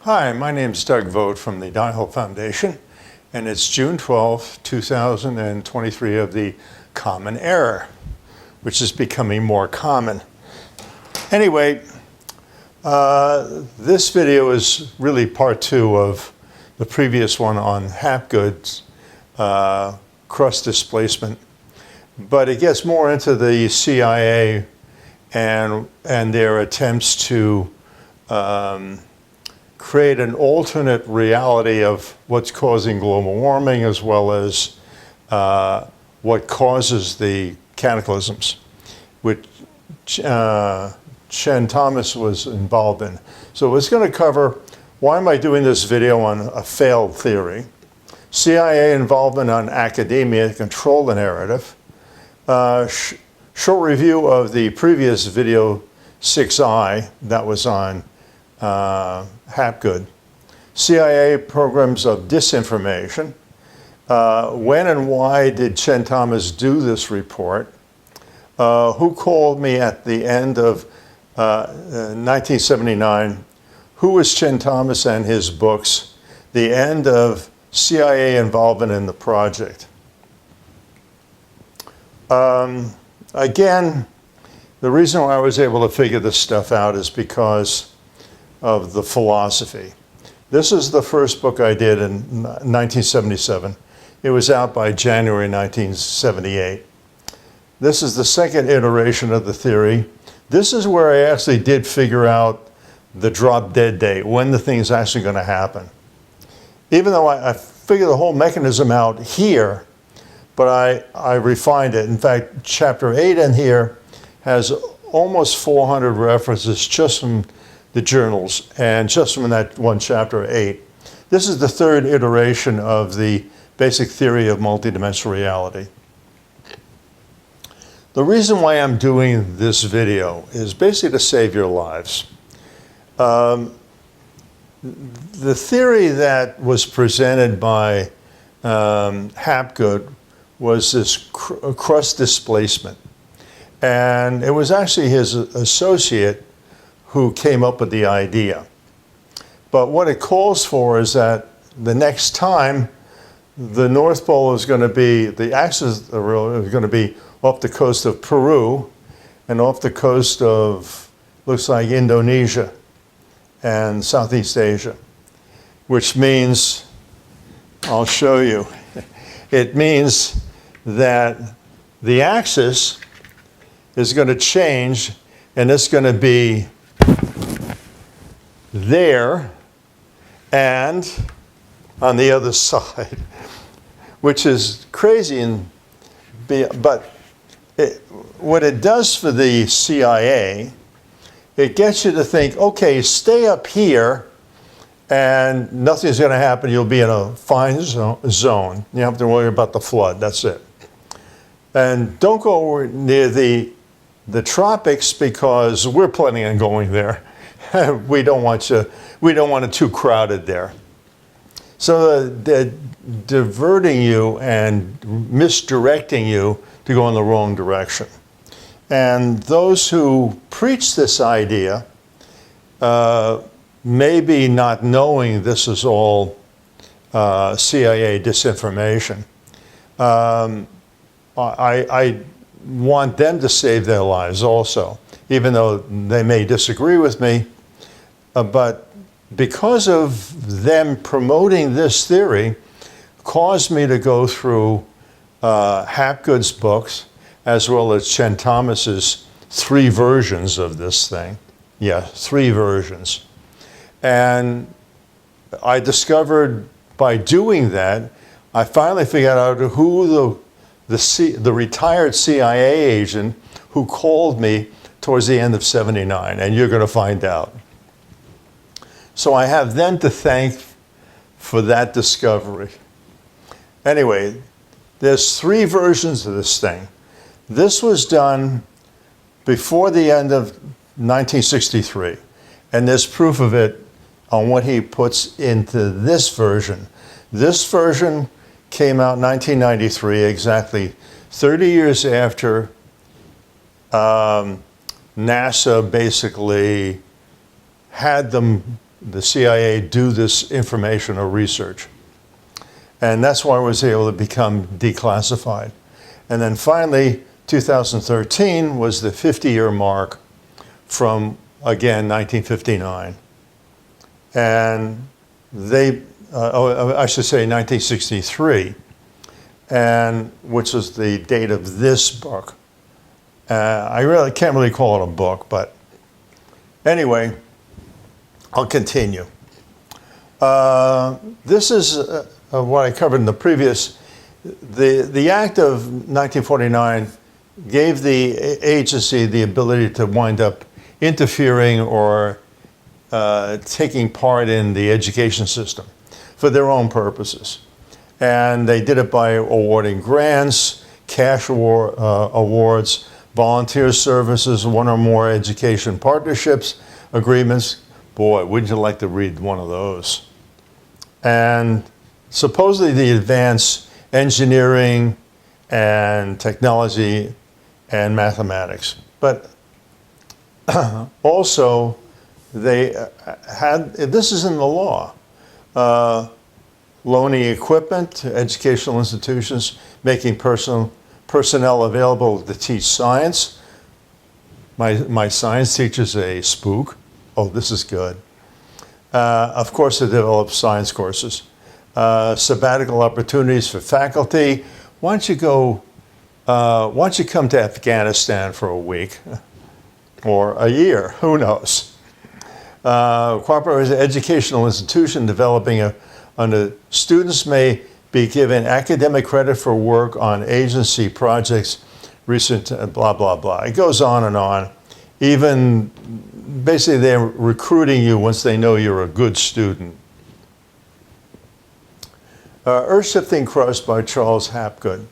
Hi, my name is Doug Vogt from the Dial Foundation, and it's June 12, 2023 of the Common Era, which is becoming more common. Anyway, this video is really part two of the previous one on Hapgood's crust displacement, but it gets more into the CIA and their attempts to create an alternate reality of what's causing global warming, as well as what causes the cataclysms, which Chen Thomas was involved in. So it's going to cover, why am I doing this video on a failed theory, CIA involvement on academia to control the narrative, short review of the previous video 6I that was on Hapgood, CIA programs of disinformation, when and why did Chen Thomas do this report, who called me at the end of 1979, who was Chen Thomas and his books, the end of CIA involvement in the project. Again, the reason why I was able to figure this stuff out is because of the philosophy. This is the first book I did in 1977. It was out by January 1978. This is the second iteration of the theory. This is where I actually did figure out the drop dead date, when the thing is actually going to happen. Even though I figured the whole mechanism out here, but I refined it. In fact, chapter 8 in here has almost 400 references just from the journals, and just from that one chapter 8. This is the third iteration of the basic theory of multidimensional reality. The reason why I'm doing this video is basically to save your lives. The theory that was presented by Hapgood was this crust displacement. And it was actually his associate who came up with the idea. But what it calls for is that the next time the North Pole is going to be, the axis is going to be off the coast of Peru and off the coast of, looks like, Indonesia and Southeast Asia, which means, I'll show you, it means that the axis is going to change, and it's going to be there and on the other side, which is crazy. But what it does for the CIA, it gets you to think, okay, stay up here and nothing's going to happen. You'll be in a fine zone. You don't have to worry about the flood. That's it. And don't go near the tropics, because we're planning on going there. We don't want it too crowded there. So they're diverting you and misdirecting you to go in the wrong direction. And those who preach this idea, maybe not knowing this is all CIA disinformation, I want them to save their lives also, even though they may disagree with me. But because of them promoting this theory, caused me to go through Hapgood's books, as well as Chen Thomas's 3 versions of this thing. Yeah, 3 versions. And I discovered by doing that, I finally figured out who the retired CIA agent who called me towards the end of '79, and you're going to find out. So I have them to thank for that discovery. Anyway, there's 3 versions of this thing. This was done before the end of 1963, and there's proof of it on what he puts into this version. This version came out in 1993, exactly 30 years after NASA basically had them the CIA do this information or research. And that's why I was able to become declassified. And then finally, 2013 was the 50-year mark from, again, 1959. And they, I should say 1963, and which was the date of this book. I really can't really call it a book, but anyway, I'll continue. This is what I covered in the previous. The Act of 1949 gave the agency the ability to wind up interfering or taking part in the education system for their own purposes. And they did it by awarding grants, cash awards, volunteer services, one or more education partnerships, agreements. Boy, wouldn't you like to read one of those? And supposedly the advance engineering and technology and mathematics. But also they had, this is in the law, loaning equipment to educational institutions, making personnel available to teach science. My science teacher's a spook. Oh, this is good. Of course, they develop science courses. Sabbatical opportunities for faculty. Why don't you come to Afghanistan for a week or a year? Who knows? Cooperative with an educational institution developing students may be given academic credit for work on agency projects, recent blah, blah, blah. It goes on and on. Even basically they're recruiting you once they know you're a good student. Earth-Shifting Crust by Charles Hapgood.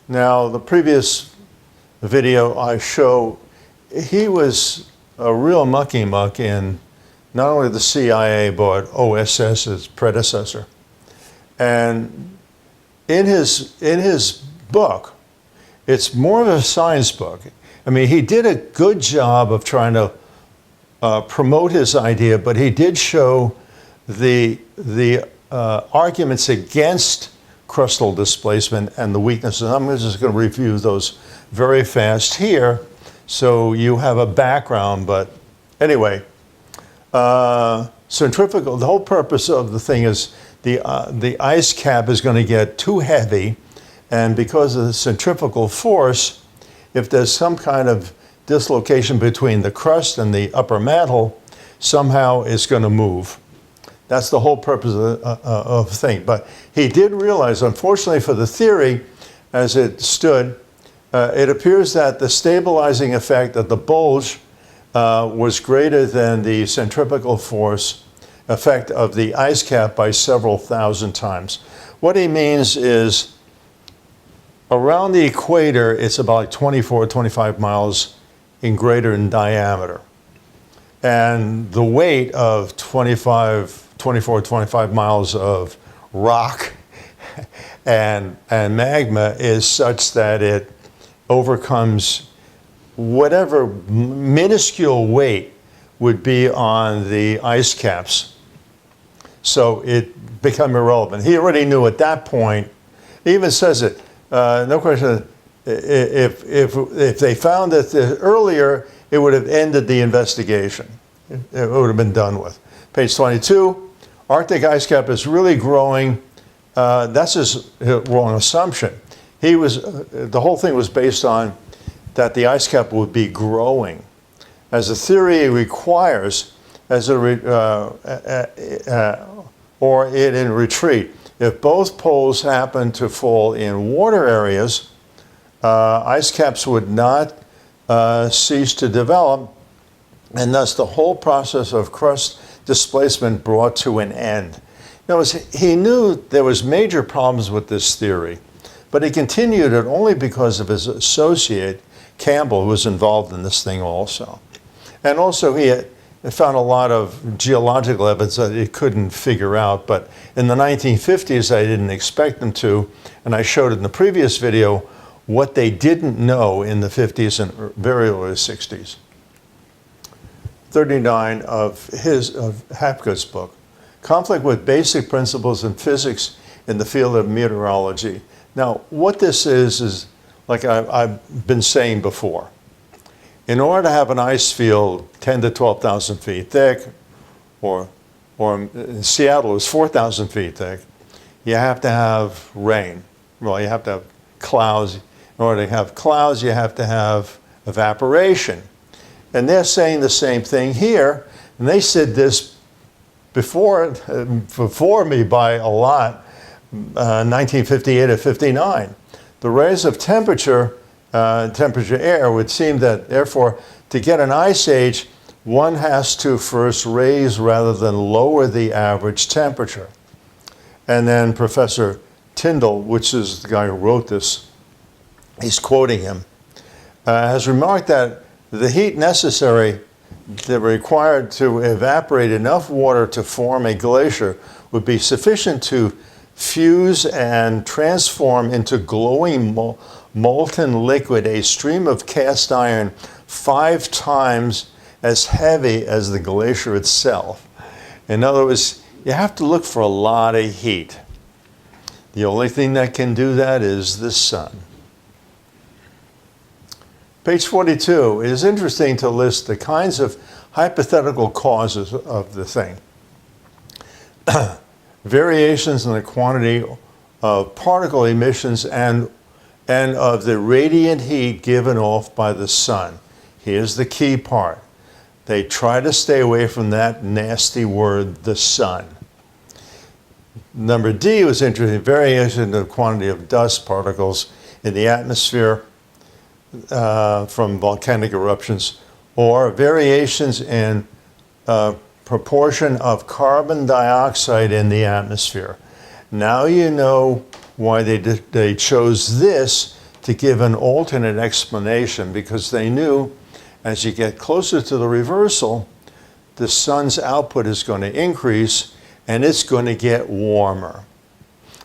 Now, the previous video I show, he was a real mucky-muck in not only the CIA, but OSS, its predecessor. And in his book, it's more of a science book. I mean, he did a good job of trying to promote his idea, but he did show the arguments against crustal displacement and the weaknesses. I'm just going to review those very fast here so you have a background. But anyway, centrifugal, the whole purpose of the thing is the ice cap is going to get too heavy, and because of the centrifugal force, if there's some kind of dislocation between the crust and the upper mantle, somehow it's going to move. That's the whole purpose of the thing. But he did realize, unfortunately for the theory, as it stood, it appears that the stabilizing effect of the bulge was greater than the centrifugal force effect of the ice cap by several thousand times. What he means is around the equator, it's about 24, 25 miles in greater in diameter. And the weight of 24, 25 miles of rock and magma is such that it overcomes whatever minuscule weight would be on the ice caps. So it became irrelevant. He already knew at that point, he even says it, no question, if they found that earlier, it would have ended the investigation. It would have been done with. Page 22, Arctic ice cap is really growing. That's his wrong assumption. The whole thing was based on that the ice cap would be growing. As the theory requires, or it in retreat. If both poles happen to fall in water areas, ice caps would not cease to develop, and thus the whole process of crust displacement brought to an end. Now, he knew there was major problems with this theory, but he continued it only because of his associate, Campbell, who was involved in this thing also. And also he had found a lot of geological evidence that he couldn't figure out, but in the 1950s I didn't expect them to, and I showed in the previous video what they didn't know in the 50s and very early 60s. 39 of Hapgood's book, Conflict with Basic Principles in Physics in the Field of Meteorology. Now, what this is like I've been saying before. In order to have an ice field 10 to 12,000 feet thick, or in Seattle is 4,000 feet thick, you have to have rain. Well, you have to have clouds. In order to have clouds, you have to have evaporation. And they're saying the same thing here. And they said this before me by a lot, 1958 or 59. The rise of temperature air would seem that, therefore, to get an ice age, one has to first raise rather than lower the average temperature. And then Professor Tyndall, which is the guy who wrote this, he's quoting him, has remarked that the heat necessary that required to evaporate enough water to form a glacier would be sufficient to fuse and transform into glowing molten liquid a stream of cast iron 5 times as heavy as the glacier itself. In other words, you have to look for a lot of heat. The only thing that can do that is the sun. Page 42, it is interesting to list the kinds of hypothetical causes of the thing. Variations in the quantity of particle emissions and of the radiant heat given off by the sun. Here's the key part. They try to stay away from that nasty word, the sun. Number D was interesting, variation in the quantity of dust particles in the atmosphere from volcanic eruptions, or variations in proportion of carbon dioxide in the atmosphere. Now you know why they chose this to give an alternate explanation, because they knew as you get closer to the reversal, the sun's output is going to increase and it's going to get warmer,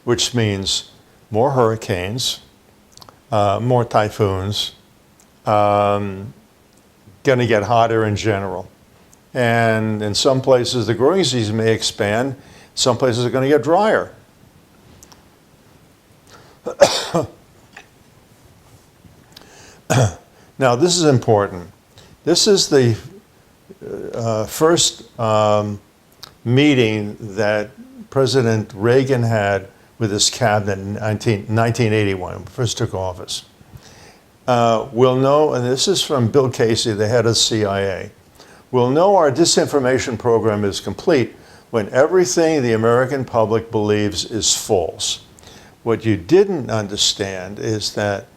which means more hurricanes, more typhoons, going to get hotter in general. And in some places, the growing season may expand. Some places are going to get drier. Now, this is important. This is the first meeting that President Reagan had with his cabinet in 1981, when he first took office. We'll know, and this is from Bill Casey, the head of CIA, we'll know our disinformation program is complete when everything the American public believes is false. What you didn't understand is that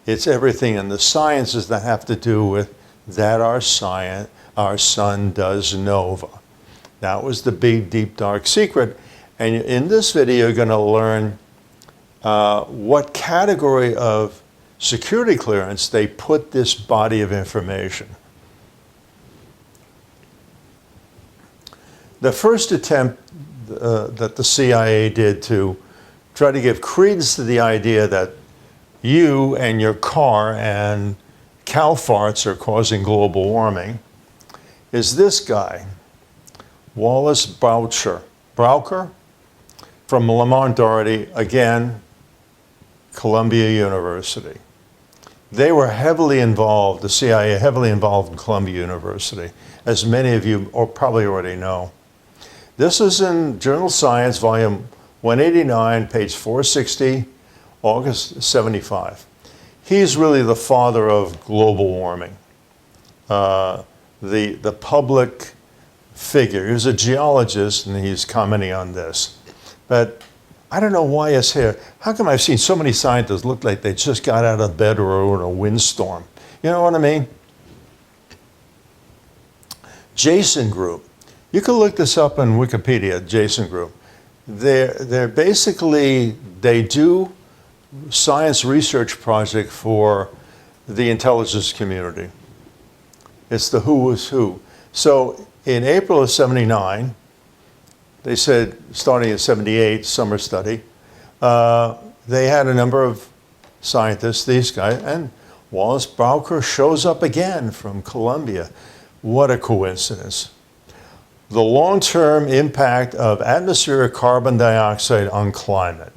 it's everything in the sciences that have to do with that our sun does nova. That was the big, deep, dark secret. And in this video, you're going to learn what category of security clearance they put this body of information. The first attempt that the CIA did to try to give credence to the idea that you and your car and cow farts are causing global warming is this guy, Wallace Browker, from Lamont Doherty, again, Columbia University. They were heavily involved, the CIA heavily involved in Columbia University, as many of you probably already know. This is in Journal Science, volume 189, page 460, August 75. He's really the father of global warming, the public figure. He was a geologist, and he's commenting on this. But I don't know why his hair. How come I've seen so many scientists look like they just got out of bed or in a windstorm? You know what I mean? Jason Group. You can look this up on Wikipedia, Jason Group. They're basically, they do science research project for the intelligence community. It's the who is who. So in April of 79, they said, starting in 78, summer study, they had a number of scientists, these guys, and Wallace Browker shows up again from Columbia. What a coincidence. The long-term impact of atmospheric carbon dioxide on climate.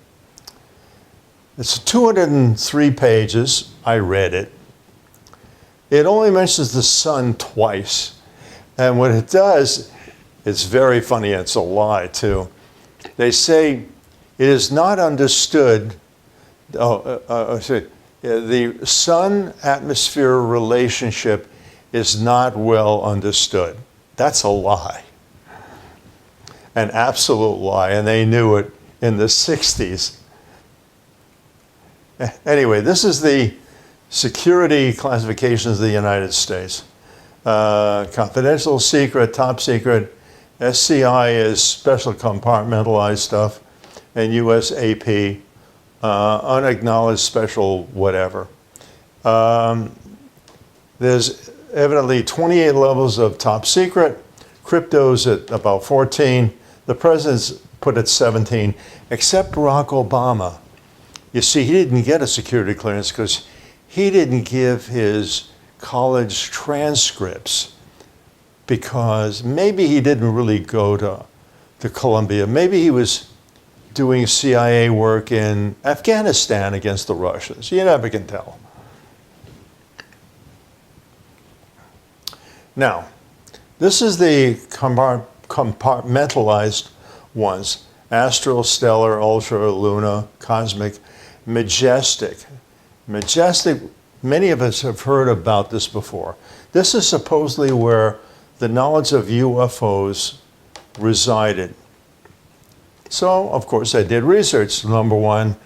It's 203 pages. I read it. It only mentions the sun twice. And what it does, it's very funny, and it's a lie too. They say it is not understood, the sun-atmosphere relationship is not well understood. That's a lie. An absolute lie, and they knew it in the 60s. Anyway, this is the security classifications of the United States. Confidential, secret, top secret. SCI is special compartmentalized stuff, and USAP, unacknowledged special whatever. There's evidently 28 levels of top secret. Crypto's at about 14. The president's put at 17, except Barack Obama. You see, he didn't get a security clearance because he didn't give his college transcripts, because maybe he didn't really go to Columbia. Maybe he was doing CIA work in Afghanistan against the Russians. You never can tell. Now, this is the compartmentalized ones: astral, stellar, ultra, luna, cosmic, majestic. Majestic, many of us have heard about this before. This is supposedly where the knowledge of UFOs resided. So, of course, I did research. Number one,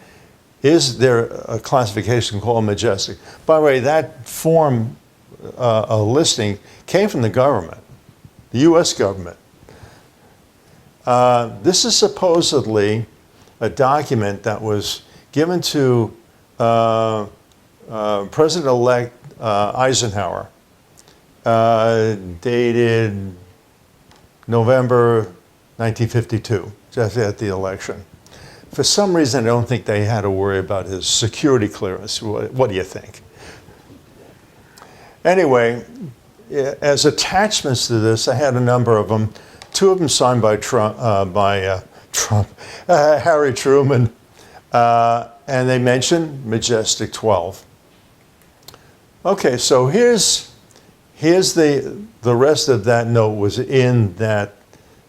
is there a classification called majestic? By the way, that form, a listing, came from the government, the US government. This is supposedly a document that was given to President-elect Eisenhower, dated November 1952, just at the election. For some reason, I don't think they had to worry about his security clearance. What do you think? Anyway, as attachments to this, I had a number of them. Two of them signed by Harry Truman, and they mentioned Majestic 12. Okay, so here's the rest of that note was in that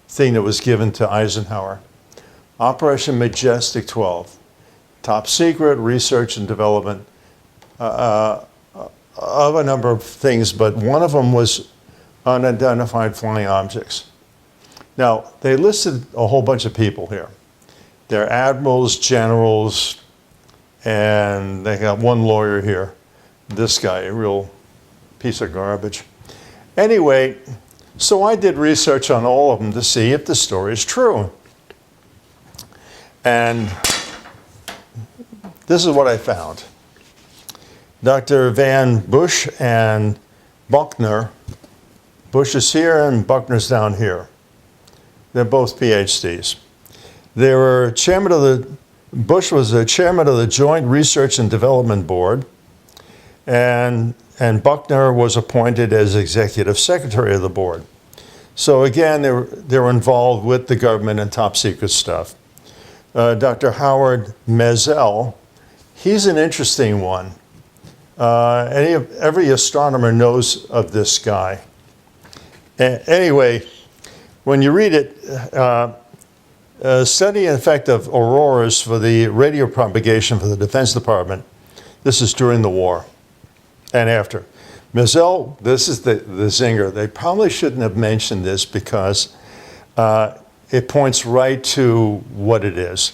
thing that was given to Eisenhower. Operation Majestic 12, top secret research and development of a number of things, but one of them was unidentified flying objects. Now, they listed a whole bunch of people here. They're admirals, generals, and they got one lawyer here. This guy, a real piece of garbage. Anyway, so I did research on all of them to see if the story is true. And this is what I found. Dr. Van Bush and Buckner. Bush is here and Buckner's down here. They're both PhDs. They were Bush was the chairman of the Joint Research and Development Board, and Buckner was appointed as executive secretary of the board. So again, they were involved with the government and top secret stuff. Dr. Howard Mezell, he's an interesting one. Every astronomer knows of this guy. Anyway, when you read it, study the effect of auroras for the radio propagation for the Defense Department. This is during the war and after. Mezell, this is the zinger. They probably shouldn't have mentioned this because it points right to what it is.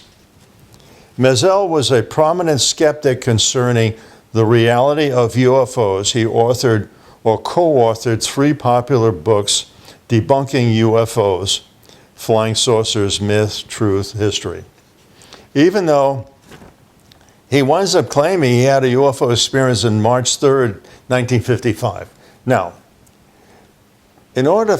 Mezell was a prominent skeptic concerning the reality of UFOs. He authored or co-authored 3 popular books debunking UFOs: Flying Saucers, Myth, Truth, History. Even though he winds up claiming he had a UFO experience on March 3rd, 1955. Now, in order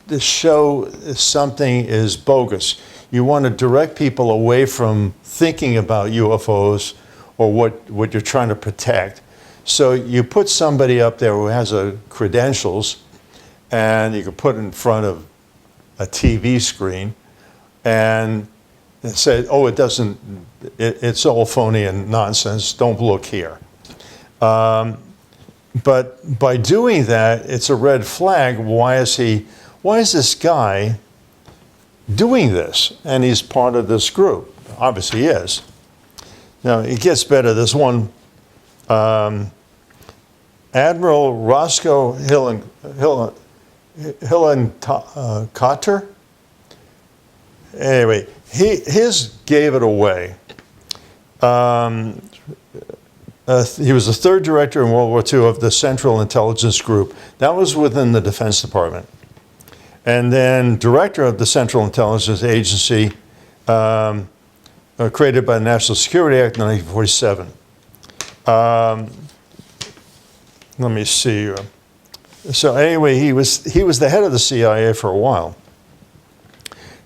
to show something is bogus, you want to direct people away from thinking about UFOs or what you're trying to protect. So you put somebody up there who has credentials, and you could put it in front of a TV screen, and say, oh, it's all phony and nonsense, don't look here. But by doing that, it's a red flag. Why is this guy doing this? And he's part of this group. Obviously he is. Now, it gets better. There's one, Admiral Roscoe Hillenkotter. Anyway, his gave it away. He was the third director in World War II of the Central Intelligence Group. That was within the Defense Department. And then director of the Central Intelligence Agency, created by the National Security Act in 1947. Let me see. So anyway, he was the head of the CIA for a while.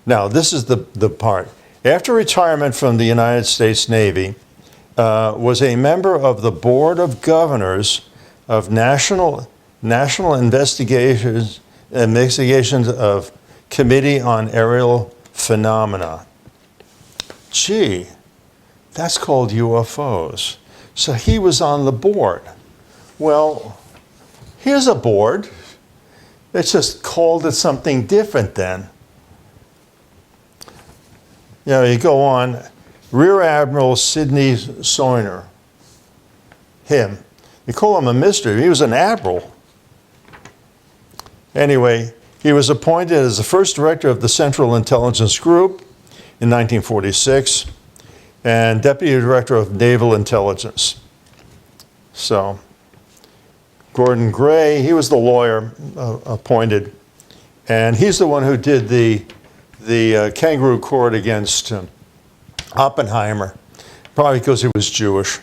Now, this is the part. After retirement from the United States Navy, was a member of the Board of Governors of National Investigations of Committee on Aerial Phenomena. Gee, that's called UFOs. So he was on the board. Well, here's a board. It's just called it something different then. You know, you go on, Rear Admiral Sidney Sawyer, him. You call him a mystery. He was an admiral. Anyway, he was appointed as the first director of the Central Intelligence Group in 1946 and deputy director of Naval Intelligence. So, Gordon Gray, he was the lawyer appointed, and he's the one who did the kangaroo court against Oppenheimer, probably because he was Jewish.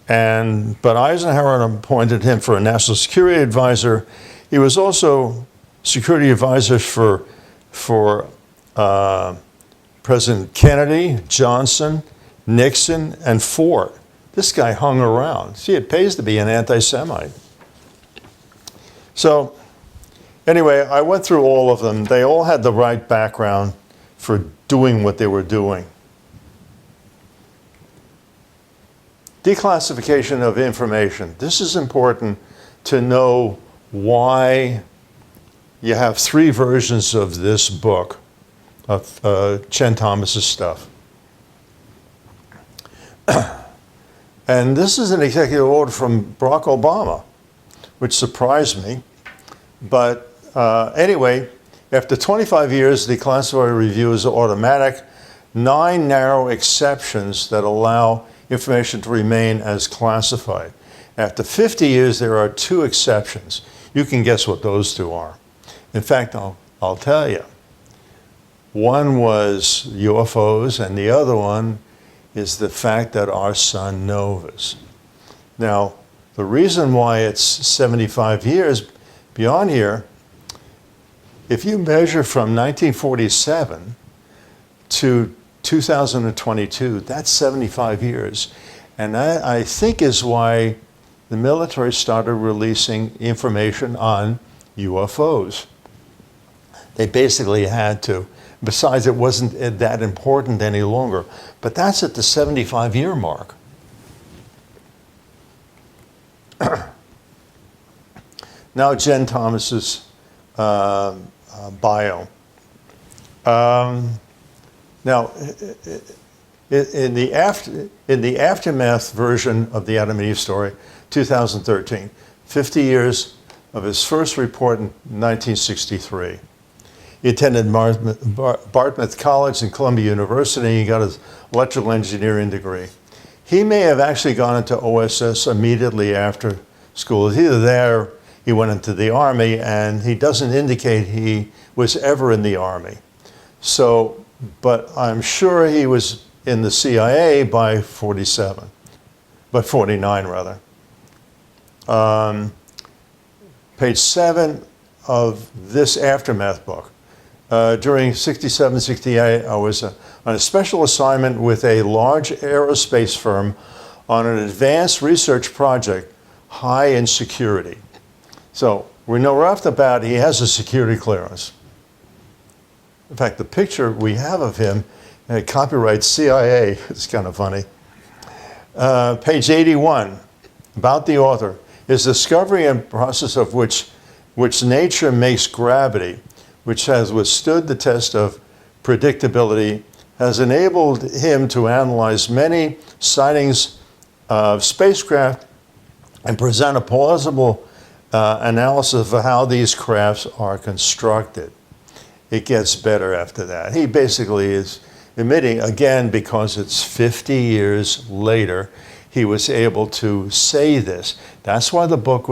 But Eisenhower appointed him for a national security advisor. He was also security advisor for President Kennedy, Johnson, Nixon, and Ford. This guy hung around. See, it pays to be an anti-Semite. So anyway, I went through all of them. They all had the right background for doing what they were doing. Declassification of information. This is important to know why you have three versions of this book, of Chen Thomas's stuff. And this is an executive order from Barack Obama, which surprised me. But anyway, after 25 years, the classified review is automatic. 9 narrow exceptions that allow information to remain as classified. After 50 years, there are 2 exceptions. You can guess what those 2 are. In fact, I'll tell you. One was UFOs, and the other one is the fact that our sun novas. Now, the reason why it's 75 years beyond here, if you measure from 1947 to 2022, that's 75 years. And that, I think, is why the military started releasing information on UFOs. They basically had to. Besides, it wasn't that important any longer. But that's at the 75-year mark. Now, Jen Thomas's bio. Now, in the aftermath version of the Adam and Eve story, 2013, 50 years of his first report in 1963. He attended Dartmouth College and Columbia University. He got his electrical engineering degree. He may have actually gone into OSS immediately after school. Either there, he went into the Army, and he doesn't indicate he was ever in the Army. So, but I'm sure he was in the CIA by 49 rather. Page 7 of this aftermath book. During 67, 68, I was on a special assignment with a large aerospace firm on an advanced research project high in security. So We know right off the bat he has a security clearance. In fact, the picture we have of him, copyright CIA, it's kind of funny. Page 81, about the author, his discovery and process of which nature makes gravity, which has withstood the test of predictability, has enabled him to analyze many sightings of spacecraft and present a plausible analysis of how these crafts are constructed. It gets better after that. He basically is admitting, again, because it's 50 years later, he was able to say this. That's why the book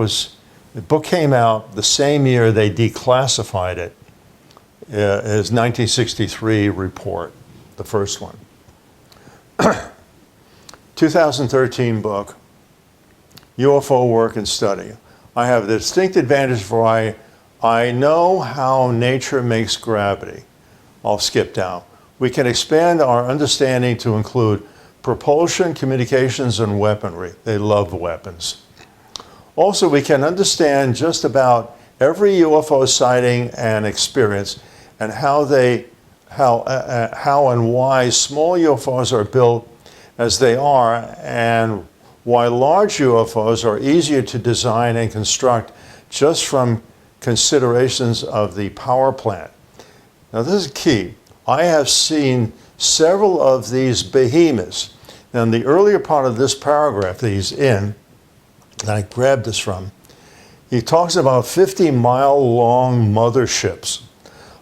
came out the same year they declassified it, his 1963 report, the first one. 2013 book, UFO Work and Study. I have the distinct advantage for I know how nature makes gravity. I'll skip down. We can expand our understanding to include propulsion, communications, and weaponry. They love weapons. Also, we can understand just about every UFO sighting and experience and how and why small UFOs are built as they are, and why large UFOs are easier to design and construct just from considerations of the power plant. Now this is key. I have seen several of these behemoths. Now in the earlier part of this paragraph that he's in, that I grabbed this from, he talks about 50-mile-long motherships,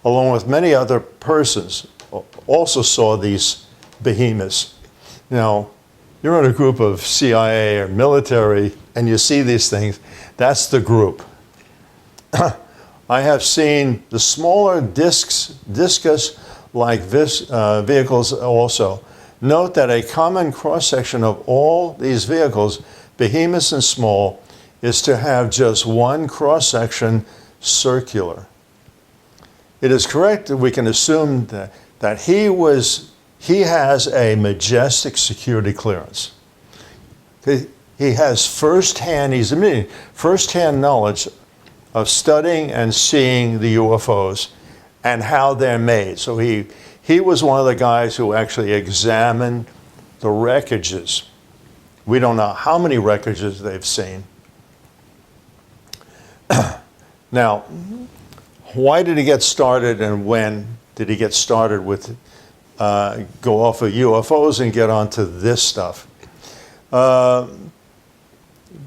along with many other persons also saw these behemoths. Now, you're in a group of CIA or military and you see these things, that's the group. I have seen the smaller discus-like vehicles also. Note that a common cross-section of all these vehicles, behemoths and small, is to have just one cross-section circular. It is correct that we can assume that he has a majestic security clearance. He has he's admitting first-hand knowledge of studying and seeing the UFOs and how they're made. So he was one of the guys who actually examined the wreckages. We don't know how many wreckages they've seen. Now, why did he get started and when did he get started with go off of UFOs and get onto this stuff?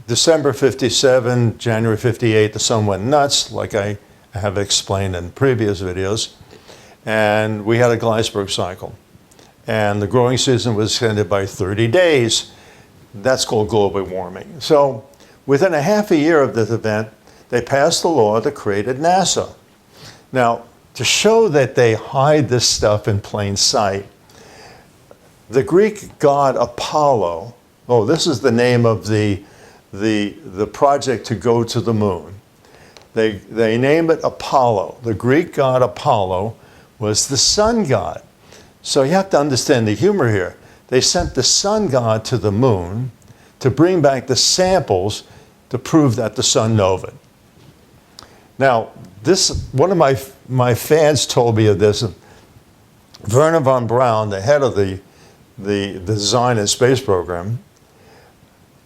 December 57, January 58, the sun went nuts, like I have explained in previous videos. And we had a Gleisberg cycle. And the growing season was extended by 30 days. That's called global warming. So within a half a year of this event, they passed the law that created NASA. Now, to show that they hide this stuff in plain sight, the Greek god Apollo, this is the name of the project to go to the moon. They name it Apollo. The Greek god Apollo was the sun god. So you have to understand the humor here. They sent the sun god to the moon to bring back the samples to prove that the sun nova. Now, one of my fans told me of this. Werner von Braun, the head of the design and space program,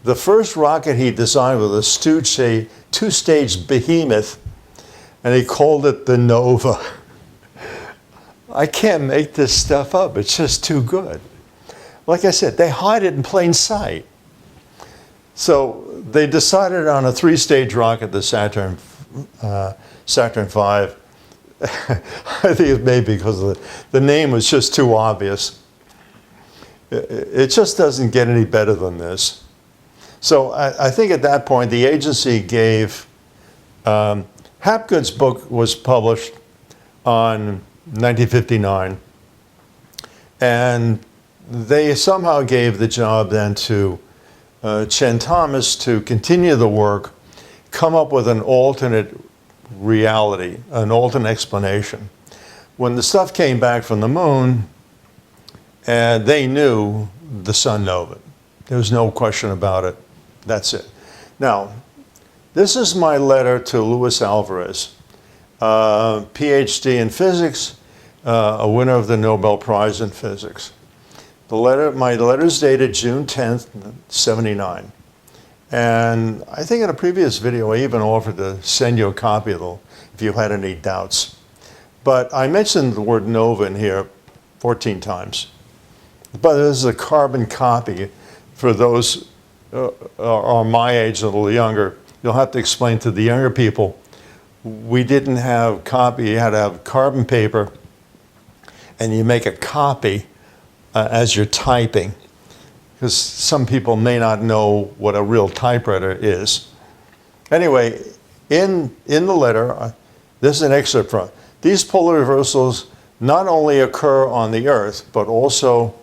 the first rocket he designed was a two-stage behemoth, and he called it the Nova. I can't make this stuff up. It's just too good. Like I said, they hide it in plain sight. So they decided on a three-stage rocket, the Saturn V. I think it may be because the name was just too obvious. It just doesn't get any better than this. So I think at that point, the agency gave, Hapgood's book was published on 1959, and they somehow gave the job then to Chen Thomas to continue the work, come up with an alternate reality, an alternate explanation. When the stuff came back from the moon, and they knew the sun nova. There was no question about it. That's it. Now, This is my letter to Luis Alvarez, PhD in physics, a winner of the Nobel Prize in Physics. My letter is dated June 10th, 79. And I think in a previous video, I even offered to send you a copy of it if you had any doubts. But I mentioned the word nova in here 14 times. But this is a carbon copy. For those are my age, a little younger, you'll have to explain to the younger people, we didn't have copy. You had to have carbon paper, and you make a copy as you're typing, because some people may not know what a real typewriter is. Anyway, in the letter, this is an excerpt from it. These polar reversals not only occur on the Earth, but also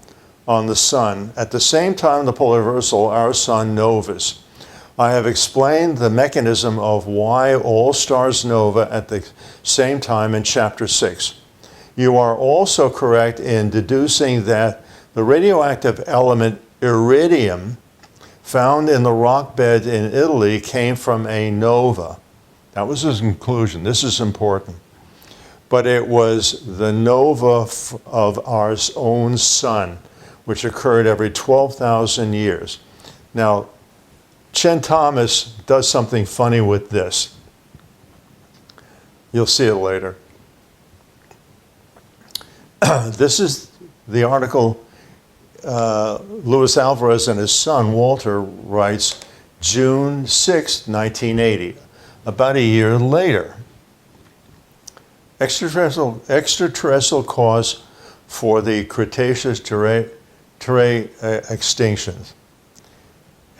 on the Sun. At the same time the polar reversal, our Sun novas. I have explained the mechanism of why all stars nova at the same time in Chapter 6. You are also correct in deducing that the radioactive element iridium found in the rock bed in Italy came from a nova. That was his conclusion. This is important. But it was the nova of our own sun, which occurred every 12,000 years. Now, Chen Thomas does something funny with this. You'll see it later. This is the article Luis Alvarez and his son, Walter, writes June 6, 1980, about a year later. Extraterrestrial cause for the Cretaceous terrain extinctions.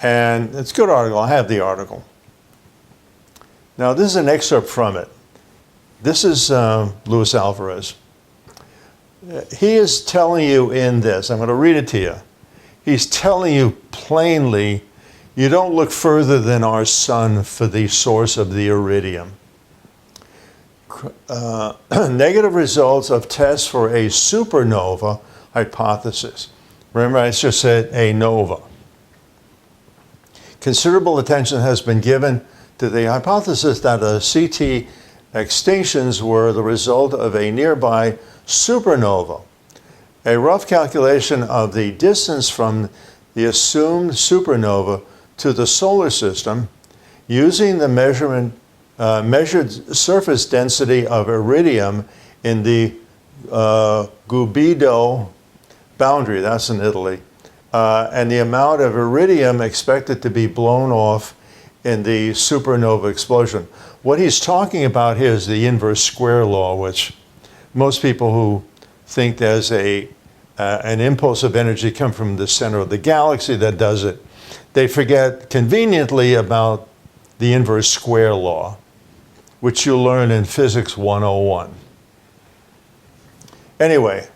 And it's a good article. I have the article. Now, this is an excerpt from it. This is Luis Alvarez. He is telling you in this, I'm going to read it to you. He's telling you plainly, you don't look further than our sun for the source of the iridium. Negative results of tests for a supernova hypothesis. Remember, I just said a nova. Considerable attention has been given to the hypothesis that the CT extinctions were the result of a nearby supernova. A rough calculation of the distance from the assumed supernova to the solar system using the measured surface density of iridium in the Gubbio boundary, that's in Italy, and the amount of iridium expected to be blown off in the supernova explosion. What he's talking about here is the inverse square law, which most people who think there's an impulse of energy come from the center of the galaxy that does it, they forget conveniently about the inverse square law, which you'll learn in Physics 101. Anyway,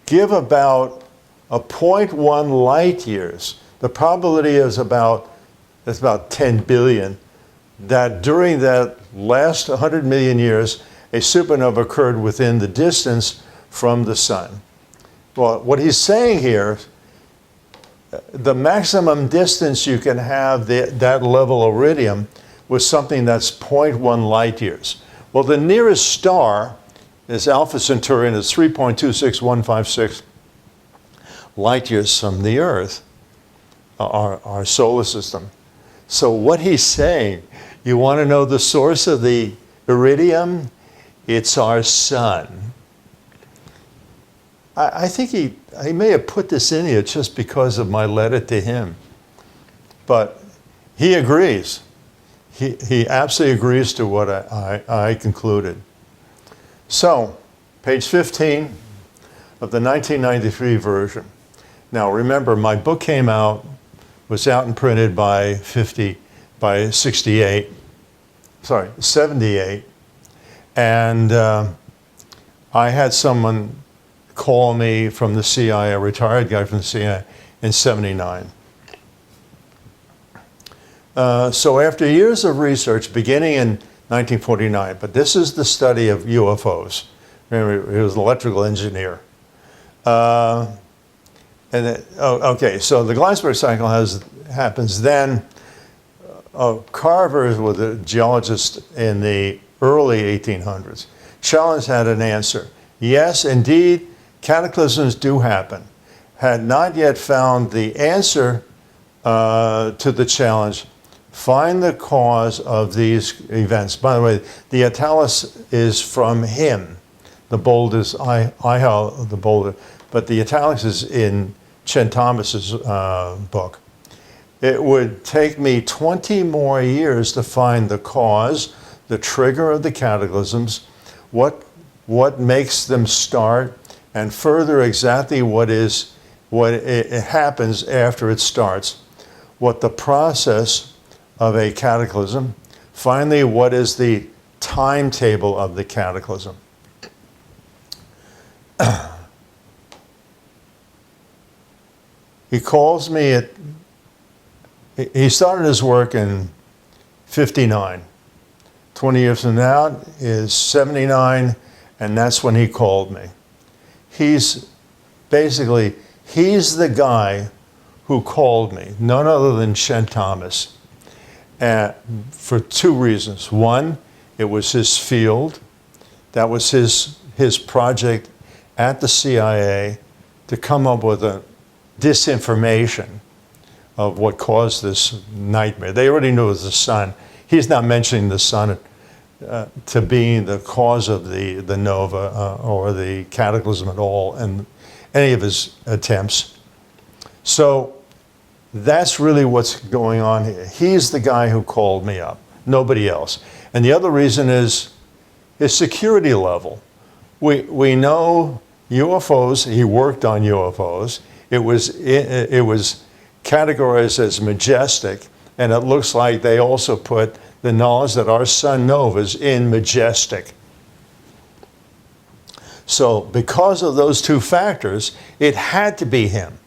give about a 0.1 light years. The probability is about 10 billion, that during that last 100 million years, a supernova occurred within the distance from the sun. Well, what he's saying here, the maximum distance you can have that level of iridium was something that's 0.1 light years. Well, the nearest star is Alpha Centauri, and it's 3.26156 light years from the Earth, our solar system. So what he's saying, you want to know the source of the iridium? It's our sun. I think he may have put this in here just because of my letter to him. But he agrees. He absolutely agrees to what I concluded. So, page 15 of the 1993 version. Now remember, my book was out and printed by 78. And I had someone call me from the CIA, a retired guy from the CIA, in 79. So after years of research, beginning in 1949, but this is the study of UFOs. Remember, he was an electrical engineer. Okay, so the Glasberg cycle happens then. Carver was a geologist in the early 1800s. Challenge had an answer. Yes, indeed, cataclysms do happen. Had not yet found the answer to the challenge. Find the cause of these events. By the way, the italics is from him. The bold is the bolder, but the italics is in Chen Thomas's book. It would take me 20 more years to find the cause, the trigger of the cataclysms, what makes them start, and further exactly what it happens after it starts, what the process of a cataclysm, finally what is the timetable of the cataclysm. He calls me he started his work in 59. 20 years from now is 79, and that's when he called me. He's the guy who called me, none other than Chen Thomas, for two reasons. One, it was his field. That was his project at the CIA to come up with a disinformation of what caused this nightmare. They already knew it was the sun. He's not mentioning the sun to being the cause of the nova or the cataclysm at all in any of his attempts. So that's really what's going on here. He's the guy who called me up, nobody else. And the other reason is his security level. We know UFOs, he worked on UFOs. It was categorized as majestic, and it looks like they also put the knowledge that our sun novas in majestic. So because of those two factors, it had to be him.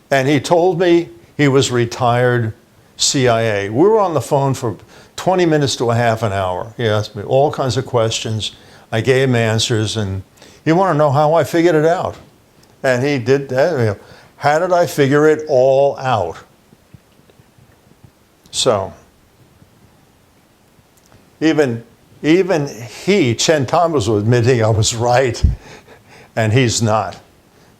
And he told me he was retired CIA. We were on the phone for 20 minutes to a half an hour. He asked me all kinds of questions. I gave him answers, and he wanted to know how I figured it out. And he did that. How did I figure it all out? So, even he, Chen Thomas, was admitting I was right, and he's not.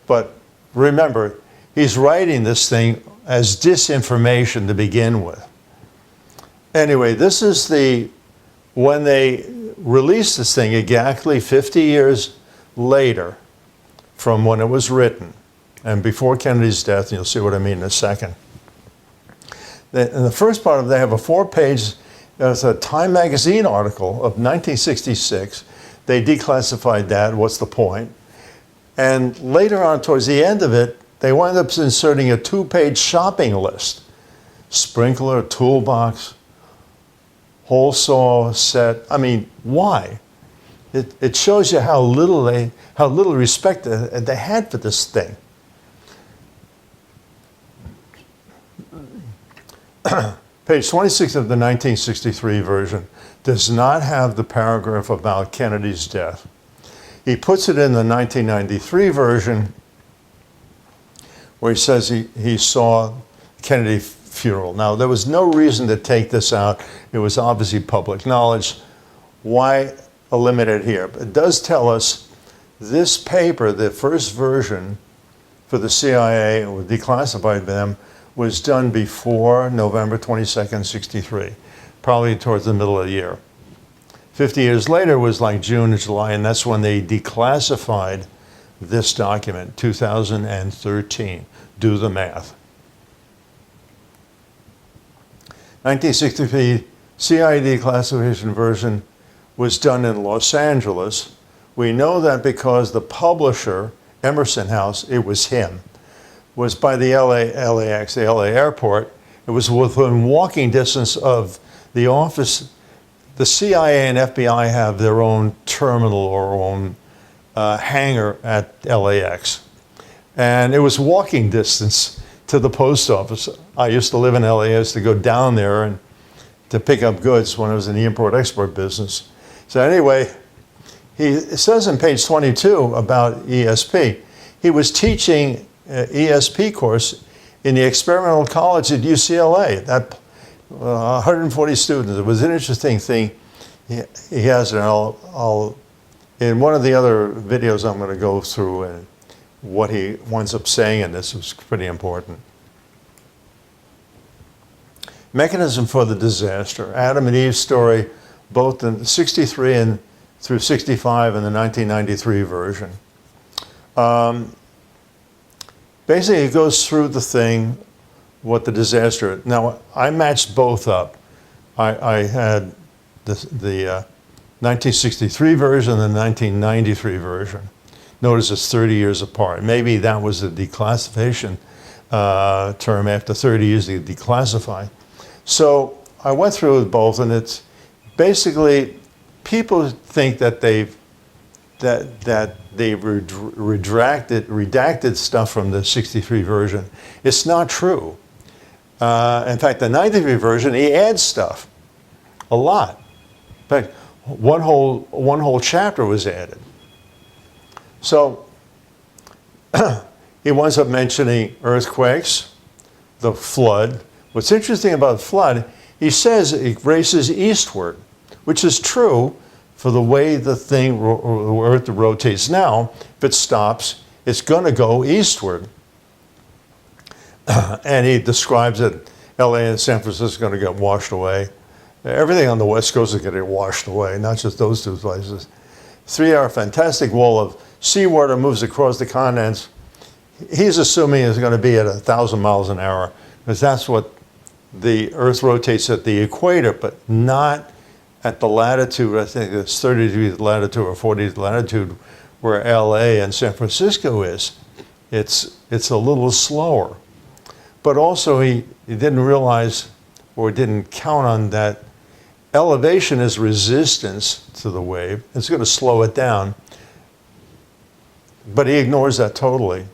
But remember, he's writing this thing as disinformation to begin with. Anyway, this is when they released this thing exactly 50 years later from when it was written, and before Kennedy's death, and you'll see what I mean in a second. In the first part of it, they have a 4-page, there's a Time magazine article of 1966. They declassified that, what's the point? And later on, towards the end of it, they wound up inserting a 2-page shopping list. Sprinkler, toolbox, hole saw set. I mean, why? It shows you how little respect they had for this thing. Page 26 of the 1963 version does not have the paragraph about Kennedy's death. He puts it in the 1993 version where he says he saw Kennedy funeral. Now, there was no reason to take this out. It was obviously public knowledge. Why eliminate it here? But it does tell us this paper, the first version for the CIA, or declassified by them, was done before November 22nd, 63, probably towards the middle of the year. 50 years later was like June or July, and that's when they declassified this document, 2013. Do the math. 1963 CIA declassification version was done in Los Angeles. We know that because the publisher, Emerson House, it was him, was by the LAX, the LA airport. It was within walking distance of the office. The CIA and FBI have their own terminal or own hangar at LAX. And it was walking distance to the post office. I used to live in LA. I used to go down there and to pick up goods when I was in the import-export business. So anyway, it says in page 22 about ESP. He was teaching ESP course in the experimental college at UCLA. 140 students. It was an interesting thing. He has, and I'll in one of the other videos I'm going to go through and what he winds up saying, and this was pretty important. Mechanism for the disaster. Adam and Eve's story, both in 63 and through 65 in the 1993 version. Basically, it goes through the thing, what the disaster. Now, I matched both up. I had the 1963 version and the 1993 version. Notice it's 30 years apart. Maybe that was the declassification term. After 30 years, they declassify. So I went through with both, and it's basically people think that they've redacted stuff from the 63 version. It's not true. In fact, the 93 version, he adds stuff, a lot. In fact, one whole chapter was added. So he winds up mentioning earthquakes, the flood. What's interesting about flood, he says it races eastward, which is true for the way the thing, Earth rotates now. If it stops, it's going to go eastward. And he describes that LA and San Francisco are going to get washed away. Everything on the West Coast is going to get washed away, not just those two places. 3-hour fantastic wall of seawater moves across the continents. He's assuming it's going to be at 1,000 miles an hour, because that's what the Earth rotates at the equator, but not at the latitude. I think it's 30 degrees latitude or 40 degrees latitude where LA and San Francisco is. It's a little slower. But also he didn't realize or didn't count on that elevation is resistance to the wave. It's going to slow it down. But he ignores that totally.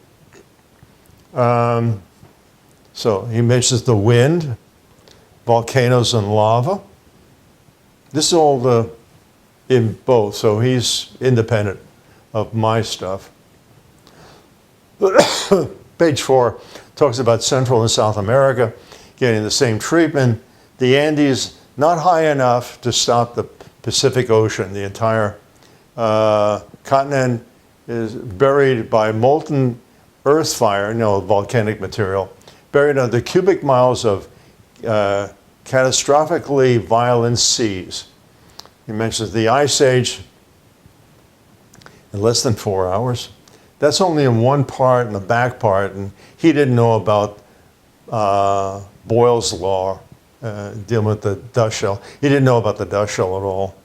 So he mentions the wind, volcanoes and lava. This is all in both, so he's independent of my stuff. Page 4 talks about Central and South America getting the same treatment. The Andes, not high enough to stop the Pacific Ocean. The entire continent is buried by molten earth fire, volcanic material, buried under cubic miles of catastrophically violent seas. He mentions the Ice Age in less than 4 hours. That's only in one part, in the back part, and he didn't know about Boyle's law, dealing with the dust shell. He didn't know about the dust shell at all.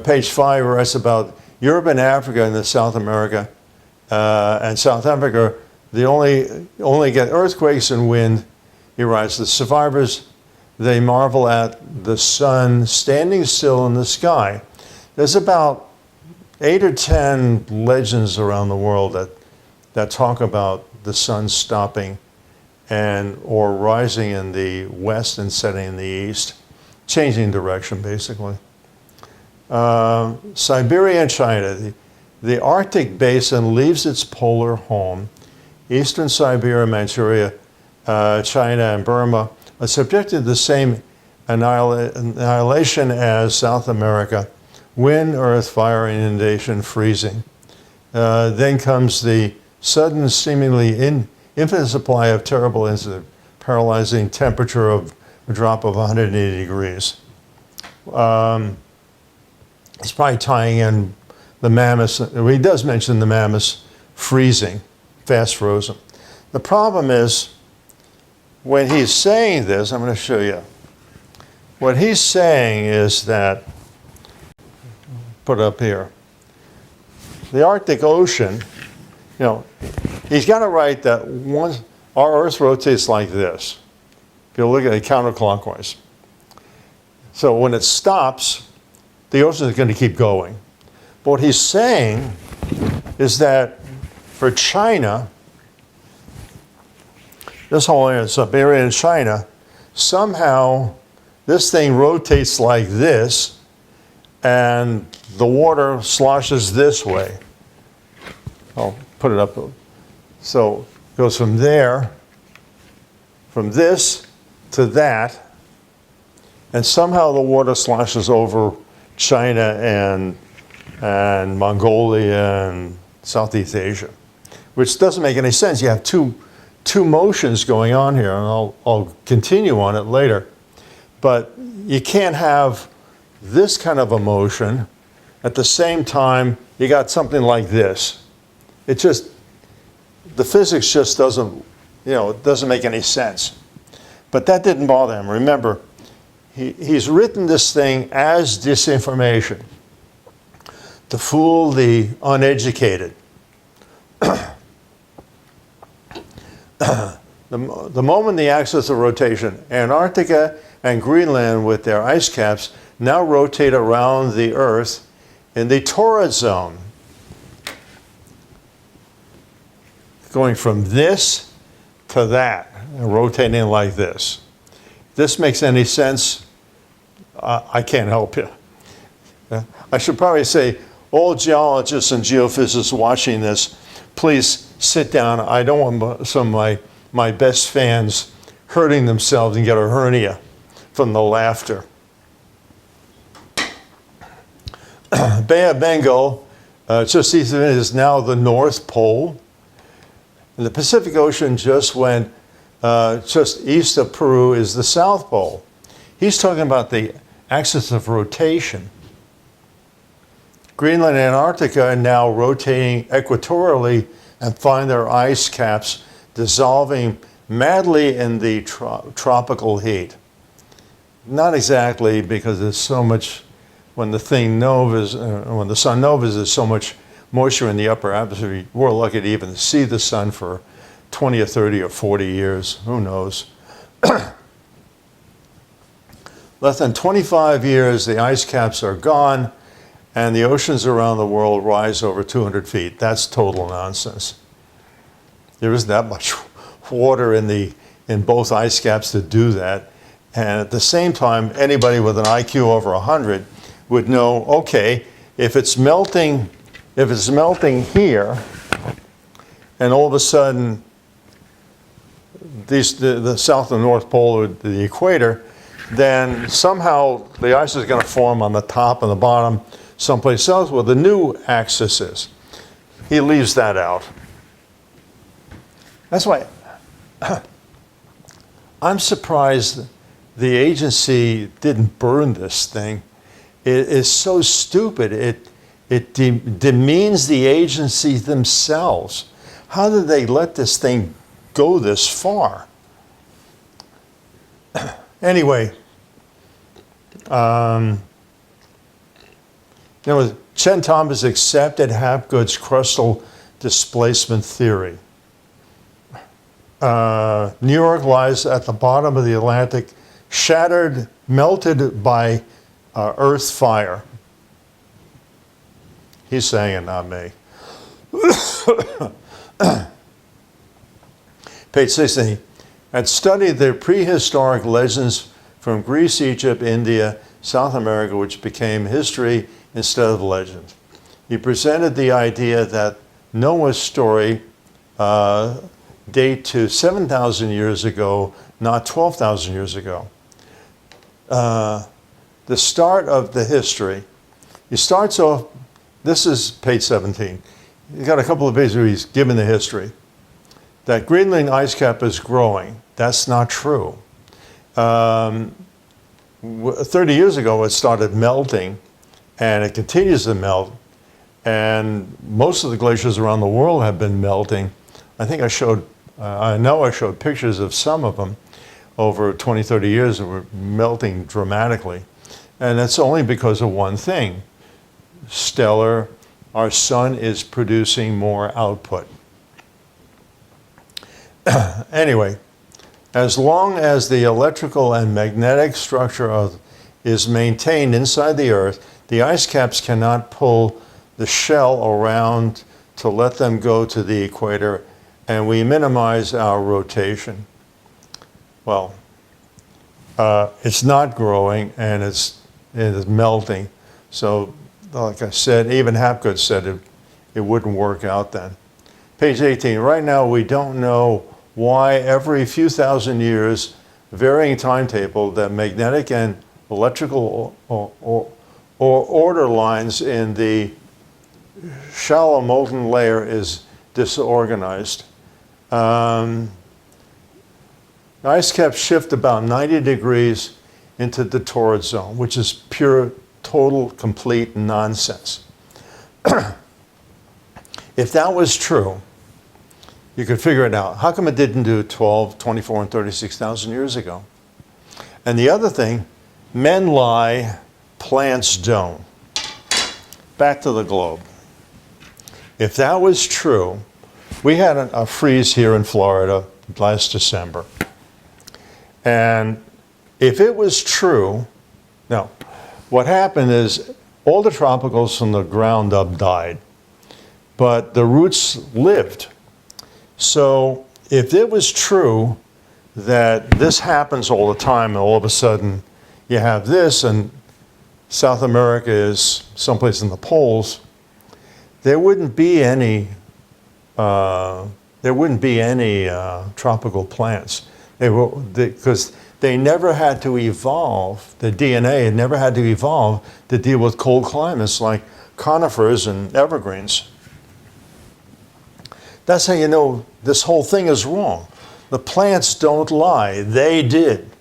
Page 5 writes about Europe and Africa and South America. And South Africa, they only get earthquakes and wind. He writes, the survivors, they marvel at the sun standing still in the sky. There's about 8 or 10 legends around the world that talk about the sun stopping or rising in the west and setting in the east, changing direction basically. Siberia and China. The Arctic basin leaves its polar home. Eastern Siberia, Manchuria, China, and Burma are subjected to the same annihilation as South America. Wind, earth, fire, inundation, freezing. Then comes the sudden, seemingly infinite supply of terrible incident, paralyzing temperature of a drop of 180 degrees. He's probably tying in the mammoths. He does mention the mammoths freezing, fast frozen. The problem is, when he's saying this, I'm going to show you. What he's saying is that, put up here, the Arctic Ocean, he's got to write that once our Earth rotates like this. If you look at it counterclockwise. So when it stops, the ocean is going to keep going. But what he's saying is that for China, this whole area, Siberia and China, somehow this thing rotates like this and the water sloshes this way. I'll put it up. So it goes from there, from this to that, and somehow the water sloshes over China and Mongolia and Southeast Asia, which doesn't make any sense. You have two motions going on here, and I'll continue on it later. But you can't have this kind of a motion at the same time you got something like this. It just, the physics just doesn't, it doesn't make any sense. But that didn't bother him. Remember, he's written this thing as disinformation to fool the uneducated. The moment the axis of rotation, Antarctica and Greenland with their ice caps now rotate around the Earth in the torrid zone, going from this to that, rotating like this. If this makes any sense, I can't help you. I should probably say, all geologists and geophysicists watching this, please sit down. I don't want some of my best fans hurting themselves and get a hernia from the laughter. Bay of Bengal, just east of it, is now the North Pole. And the Pacific Ocean just went, just east of Peru is the South Pole. He's talking about the axis of rotation. Greenland and Antarctica are now rotating equatorially and find their ice caps dissolving madly in the tropical heat. Not exactly, because there's so much, when the sun novas, there's so much moisture in the upper atmosphere. We're lucky to even see the sun for 20 or 30 or 40 years. Who knows? Less than 25 years, the ice caps are gone, and the oceans around the world rise over 200 feet. That's total nonsense. There isn't that much water in both ice caps to do that. And at the same time, anybody with an IQ over 100 would know, okay, if it's melting here, and all of a sudden the South and North Pole or the equator, then somehow the ice is going to form on the top and the bottom someplace else where the new axis is. He leaves that out. That's why I'm surprised the agency didn't burn this thing. It is so stupid. It demeans the agency themselves. How did they let this thing go this far? Anyway, Chen Thomas accepted Hapgood's crustal displacement theory. New York lies at the bottom of the Atlantic, shattered, melted by Earth fire. He's saying it, not me. Page 16. Had studied the prehistoric legends from Greece, Egypt, India, South America, which became history instead of legend. He presented the idea that Noah's story date to 7,000 years ago, not 12,000 years ago. The start of the history. He starts off, this is page 17. He's got a couple of pages where he's given the history. That Greenland ice cap is growing. That's not true. 30 years ago, it started melting, and it continues to melt. And most of the glaciers around the world have been melting. I think I know I showed pictures of some of them over 20, 30 years that were melting dramatically. And that's only because of one thing. Stellar, our sun is producing more output. Anyway, as long as the electrical and magnetic structure is maintained inside the Earth, the ice caps cannot pull the shell around to let them go to the equator, and we minimize our rotation. Well, it's not growing, and it is melting. So, like I said, even Hapgood said it wouldn't work out then. Page 18. Right now, we don't know why every few thousand years, varying timetable, that magnetic and electrical or order lines in the shallow molten layer is disorganized. Ice caps shift about 90 degrees into the torrid zone, which is pure, total, complete nonsense. If that was true, you could figure it out. How come it didn't do 12, 24, and 36,000 years ago? And the other thing, men lie, plants don't. Back to the globe. If that was true, we had a freeze here in Florida last December. And if it was true, now, what happened is all the tropicals from the ground up died, but the roots lived. So if it was true that this happens all the time and all of a sudden you have this and South America is someplace in the poles, there wouldn't be any tropical plants. Because they never had to evolve, the DNA had never had to evolve to deal with cold climates like conifers and evergreens. That's how you know this whole thing is wrong. The plants don't lie, they did.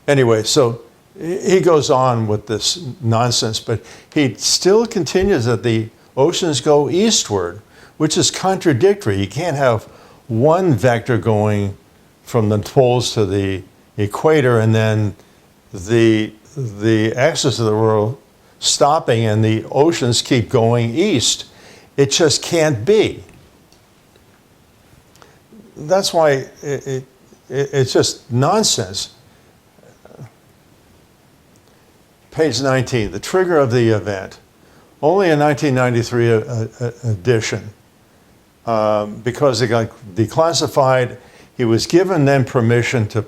Anyway, so he goes on with this nonsense, but he still continues that the oceans go eastward, which is contradictory. You can't have one vector going from the poles to the equator and then the axis of the world stopping and the oceans keep going east. It just can't be. That's why it's just nonsense. Page 19, the trigger of the event. Only a 1993 edition. Because it got declassified, he was given then permission to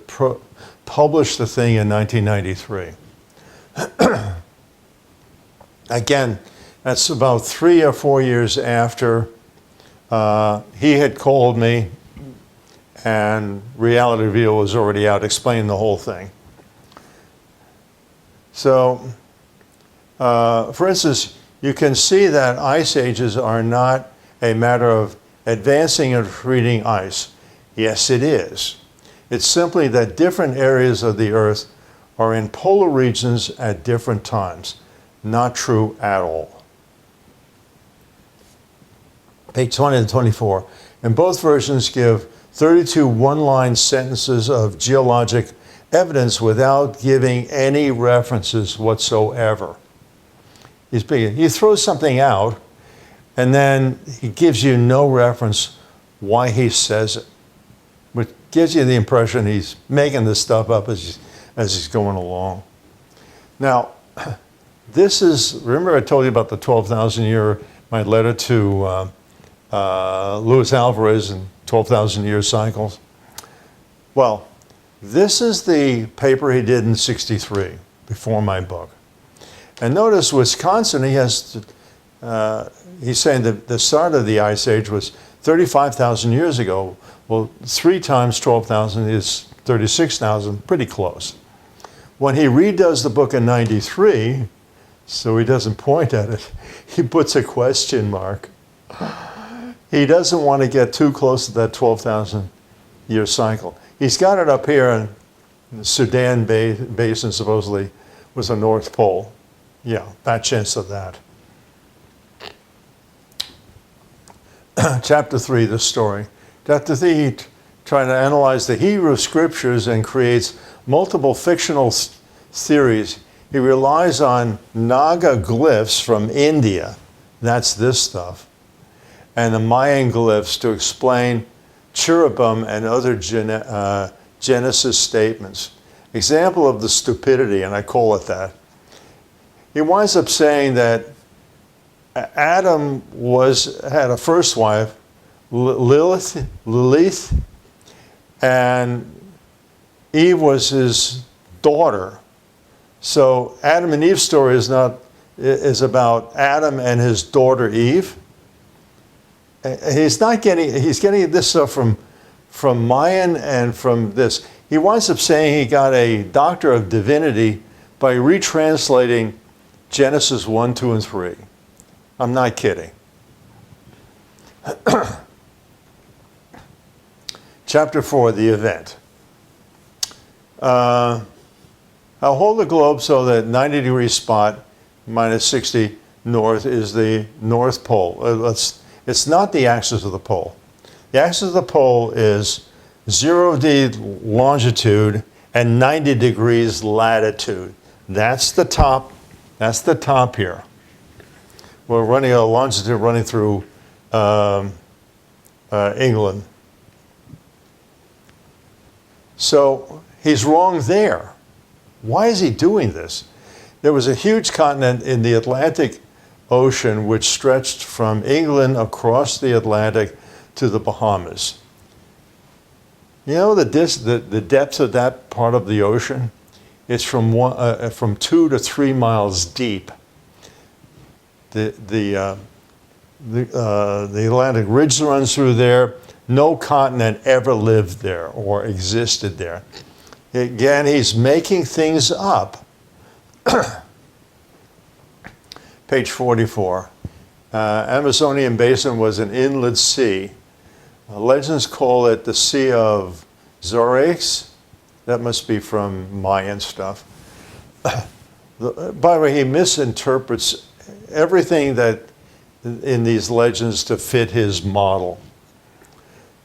publish the thing in 1993. Again, that's about 3 or 4 years after he had called me and Reality Reveal was already out explaining the whole thing. So, for instance, you can see that ice ages are not a matter of advancing and retreating ice. Yes, it is. It's simply that different areas of the Earth are in polar regions at different times. Not true at all. Page 20 and 24. And both versions give 32 one-line sentences of geologic evidence without giving any references whatsoever. He throws something out, and then he gives you no reference why he says it, which gives you the impression he's making this stuff up as he's going along. Now, this is, remember I told you about the 12,000 year, my letter to Luis Alvarez and 12,000 year cycles? Well, this is the paper he did in '63, before my book. And notice Wisconsin, he's saying that the start of the Ice Age was 35,000 years ago. Well, 3 times 12,000 is 36,000, pretty close. When he redoes the book in '93, so he doesn't point at it, he puts a question mark. He doesn't want to get too close to that 12,000 year cycle. He's got it up here in the Sudan Basin, supposedly, was the North Pole. Yeah, bad chance of that. Chapter 3, the story. Chapter 3, trying to analyze the Hebrew scriptures and creates multiple fictional theories. He relies on Naga glyphs from India, that's this stuff, and the Mayan glyphs to explain cherubim and other Genesis statements. Example of the stupidity, and I call it that. He winds up saying that Adam had a first wife, Lilith, and Eve was his daughter. So Adam and Eve's story is about Adam and his daughter Eve. He's getting this stuff from from Mayan and from this. He winds up saying he got a Doctor of Divinity by retranslating Genesis 1, 2, and 3. I'm not kidding. Chapter 4, the event. I'll hold the globe so that 90-degree spot, minus 60 north, is the North Pole. It's not the axis of the pole. The axis of the pole is 0 longitude and 90 degrees latitude. That's the top. That's the top here. We're running a longitude running through England. So he's wrong there. Why is he doing this? There was a huge continent in the Atlantic Ocean which stretched from England across the Atlantic to the Bahamas. You know the depth of that part of the ocean? It's from 2 to 3 miles deep. The Atlantic ridge runs through there. No continent ever lived there or existed there. Again, he's making things up. Page 44. Amazonian basin was an inlet sea. Legends call it the Sea of Zorix. That must be from Mayan stuff. By the way, he misinterprets everything that in these legends to fit his model.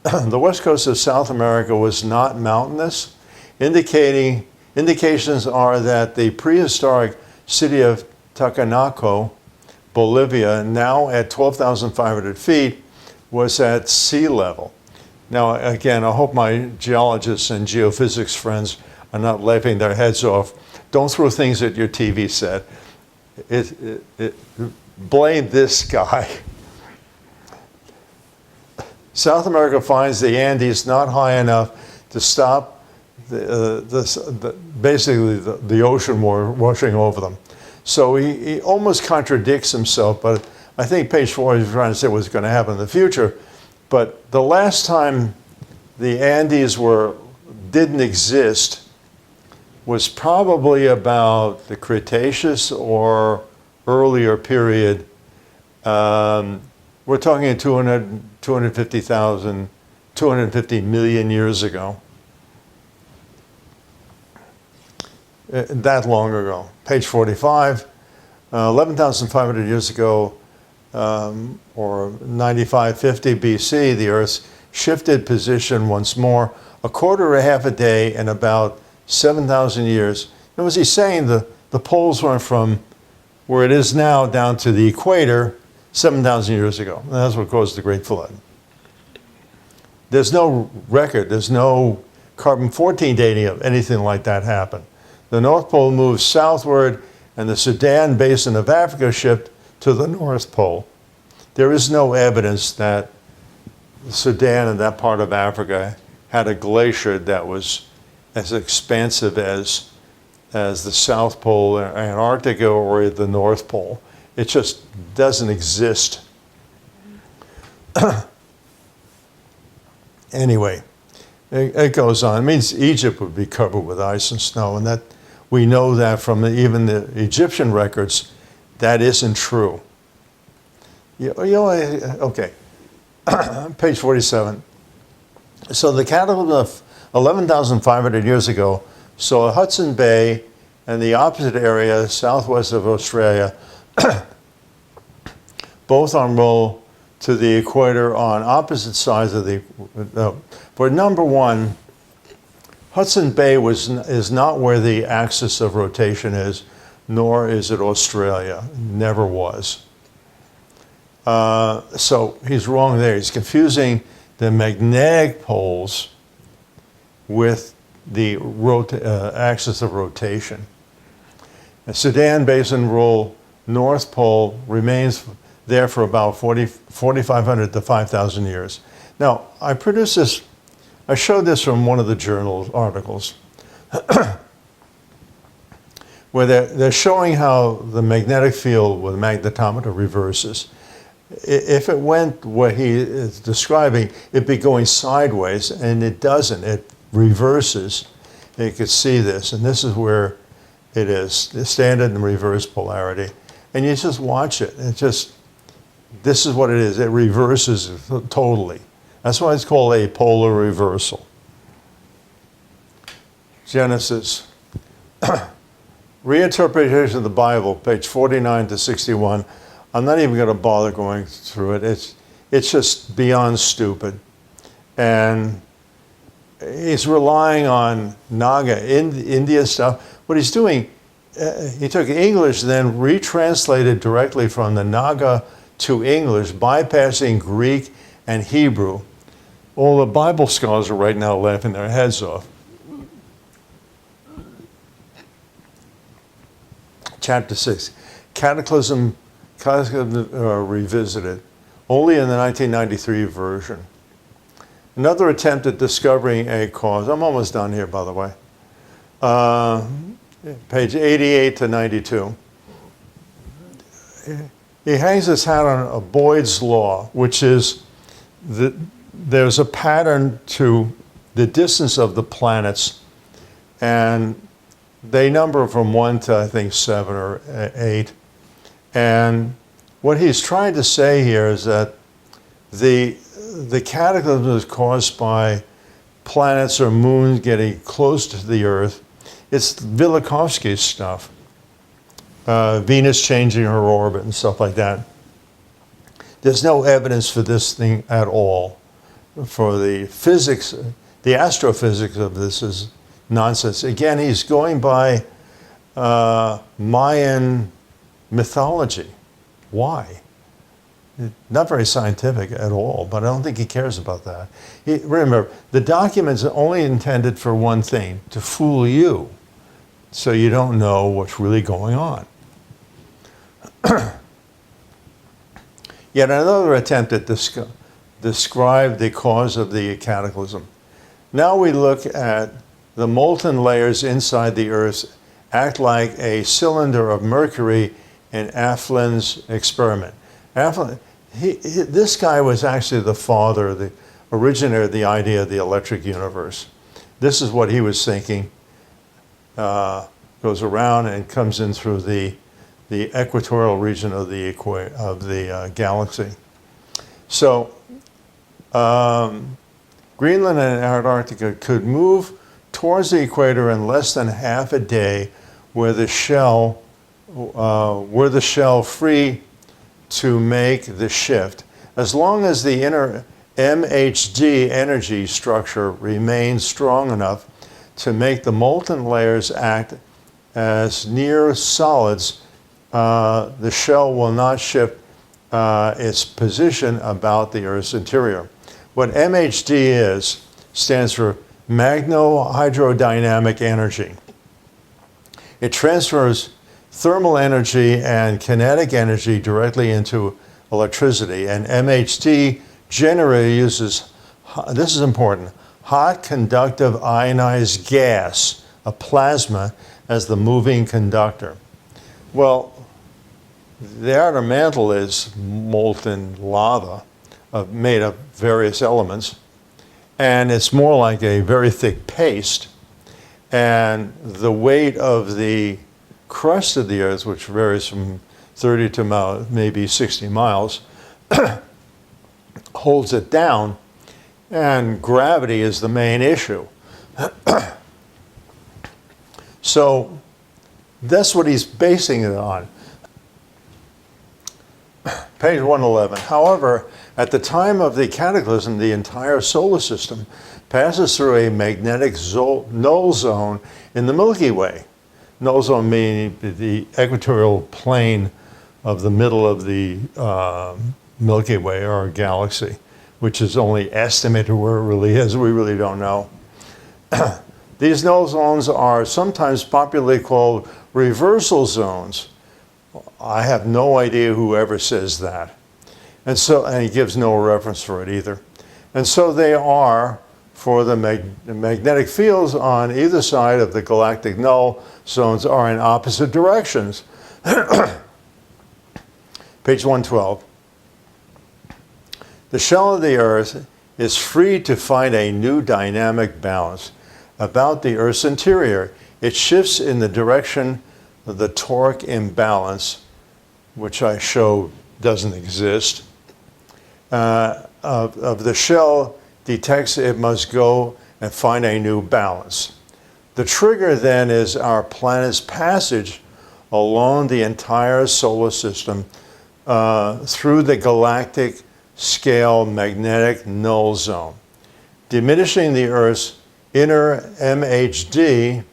The west coast of South America was not mountainous. Indications are that the prehistoric city of Tacanaco, Bolivia, now at 12,500 feet, was at sea level. Now, again, I hope my geologists and geophysics friends are not laughing their heads off. Don't throw things at your TV set. Blame this guy. South America finds the Andes not high enough to stop basically the ocean washing over them. So he almost contradicts himself, but I think page 4 is trying to say what's going to happen in the future. But the last time the Andes didn't exist was probably about the Cretaceous or earlier period. We're talking 250 million years ago. That long ago. Page 45, 11,500 years ago, or 9550 BC, the Earth shifted position once more, a quarter or half a day in about 7,000 years. And was he saying the poles went from where it is now down to the equator 7,000 years ago. And that's what caused the Great Flood. There's no record, there's no carbon-14 dating of anything like that happened. The North Pole moved southward, and the Sudan basin of Africa shifted to the North Pole. There is no evidence that Sudan and that part of Africa had a glacier that was as expansive as the South Pole, Antarctica, or the North Pole. It just doesn't exist. Anyway, it goes on. It means Egypt would be covered with ice and snow, and that we know that from even the Egyptian records. That isn't true. Okay, page 47. So the cataclysm of 11,500 years ago saw Hudson Bay and the opposite area, southwest of Australia, both unroll to the equator on opposite sides of the. For number one, Hudson Bay is not where the axis of rotation is, nor is it Australia. Never was. So he's wrong there. He's confusing the magnetic poles with the axis of rotation. The Sudan Basin rule, North Pole, remains there for about 4,500 to 5,000 years. Now, I produced this, I showed this from one of the journal articles, where they're showing how the magnetic field with a magnetometer reverses. If it went what he is describing, it'd be going sideways, and it doesn't. It reverses. And you could see this, and this is where it is, the standard and reverse polarity. And you just watch it. This is what it is. It reverses totally. That's why it's called a polar reversal. Genesis. Reinterpretation of the Bible, page 49 to 61. I'm not even going to bother going through it. It's just beyond stupid. And he's relying on Naga, India stuff. What he's doing, he took English, then retranslated directly from the Naga to English, bypassing Greek and Hebrew. All the Bible scholars are right now laughing their heads off. Chapter 6, Cataclysm Revisited, only in the 1993 version. Another attempt at discovering a cause. I'm almost done here, by the way. Page 88 to 92. He hangs his hat on Boyd's law, which is that there's a pattern to the distance of the planets, and they number from 1 to, I think, 7 or 8. And what he's trying to say here is that the cataclysm is caused by planets or moons getting close to the Earth. It's Velikovsky's stuff. Venus changing her orbit and stuff like that. There's no evidence for this thing at all. For the physics, the astrophysics of this is nonsense. Again, he's going by Mayan mythology. Why? Not very scientific at all, but I don't think he cares about that. Remember, the document's only intended for one thing, to fool you, so you don't know what's really going on. Yet another attempt at describe the cause of the cataclysm. Now we look at the molten layers inside the Earth act like a cylinder of mercury in Aflin's experiment. This guy was actually the father, the originator of the idea of the electric universe. This is what he was thinking. Goes around and comes in through the equatorial region of the galaxy. So Greenland and Antarctica could move towards the equator in less than half a day, were the shell free to make the shift, as long as the inner MHD energy structure remains strong enough to make the molten layers act as near solids. The shell will not shift its position about the Earth's interior. What MHD stands for magno-hydrodynamic energy. It transfers thermal energy and kinetic energy directly into electricity, and MHD generator uses, this is important, hot conductive ionized gas, a plasma, as the moving conductor. Well, the outer mantle is molten lava made of various elements, and it's more like a very thick paste, and the weight of the crust of the Earth, which varies from 30 to maybe 60 miles, holds it down, and gravity is the main issue. So that's what he's basing it on. Page 111. However, at the time of the cataclysm, the entire solar system passes through a magnetic null zone in the Milky Way. Null zone meaning the equatorial plane of the middle of the Milky Way, or galaxy, which is only estimated where it really is. We really don't know. These null zones are sometimes popularly called reversal zones. I have no idea who ever says that. And he gives no reference for it either. And so they are for the magnetic fields on either side of the galactic null zones are in opposite directions. Page 112. The shell of the Earth is free to find a new dynamic balance about the Earth's interior. It shifts in the direction of the torque imbalance, which I show doesn't exist, of the shell detects it must go and find a new balance. The trigger then is our planet's passage along the entire solar system through the galactic scale magnetic null zone, diminishing the Earth's inner MHD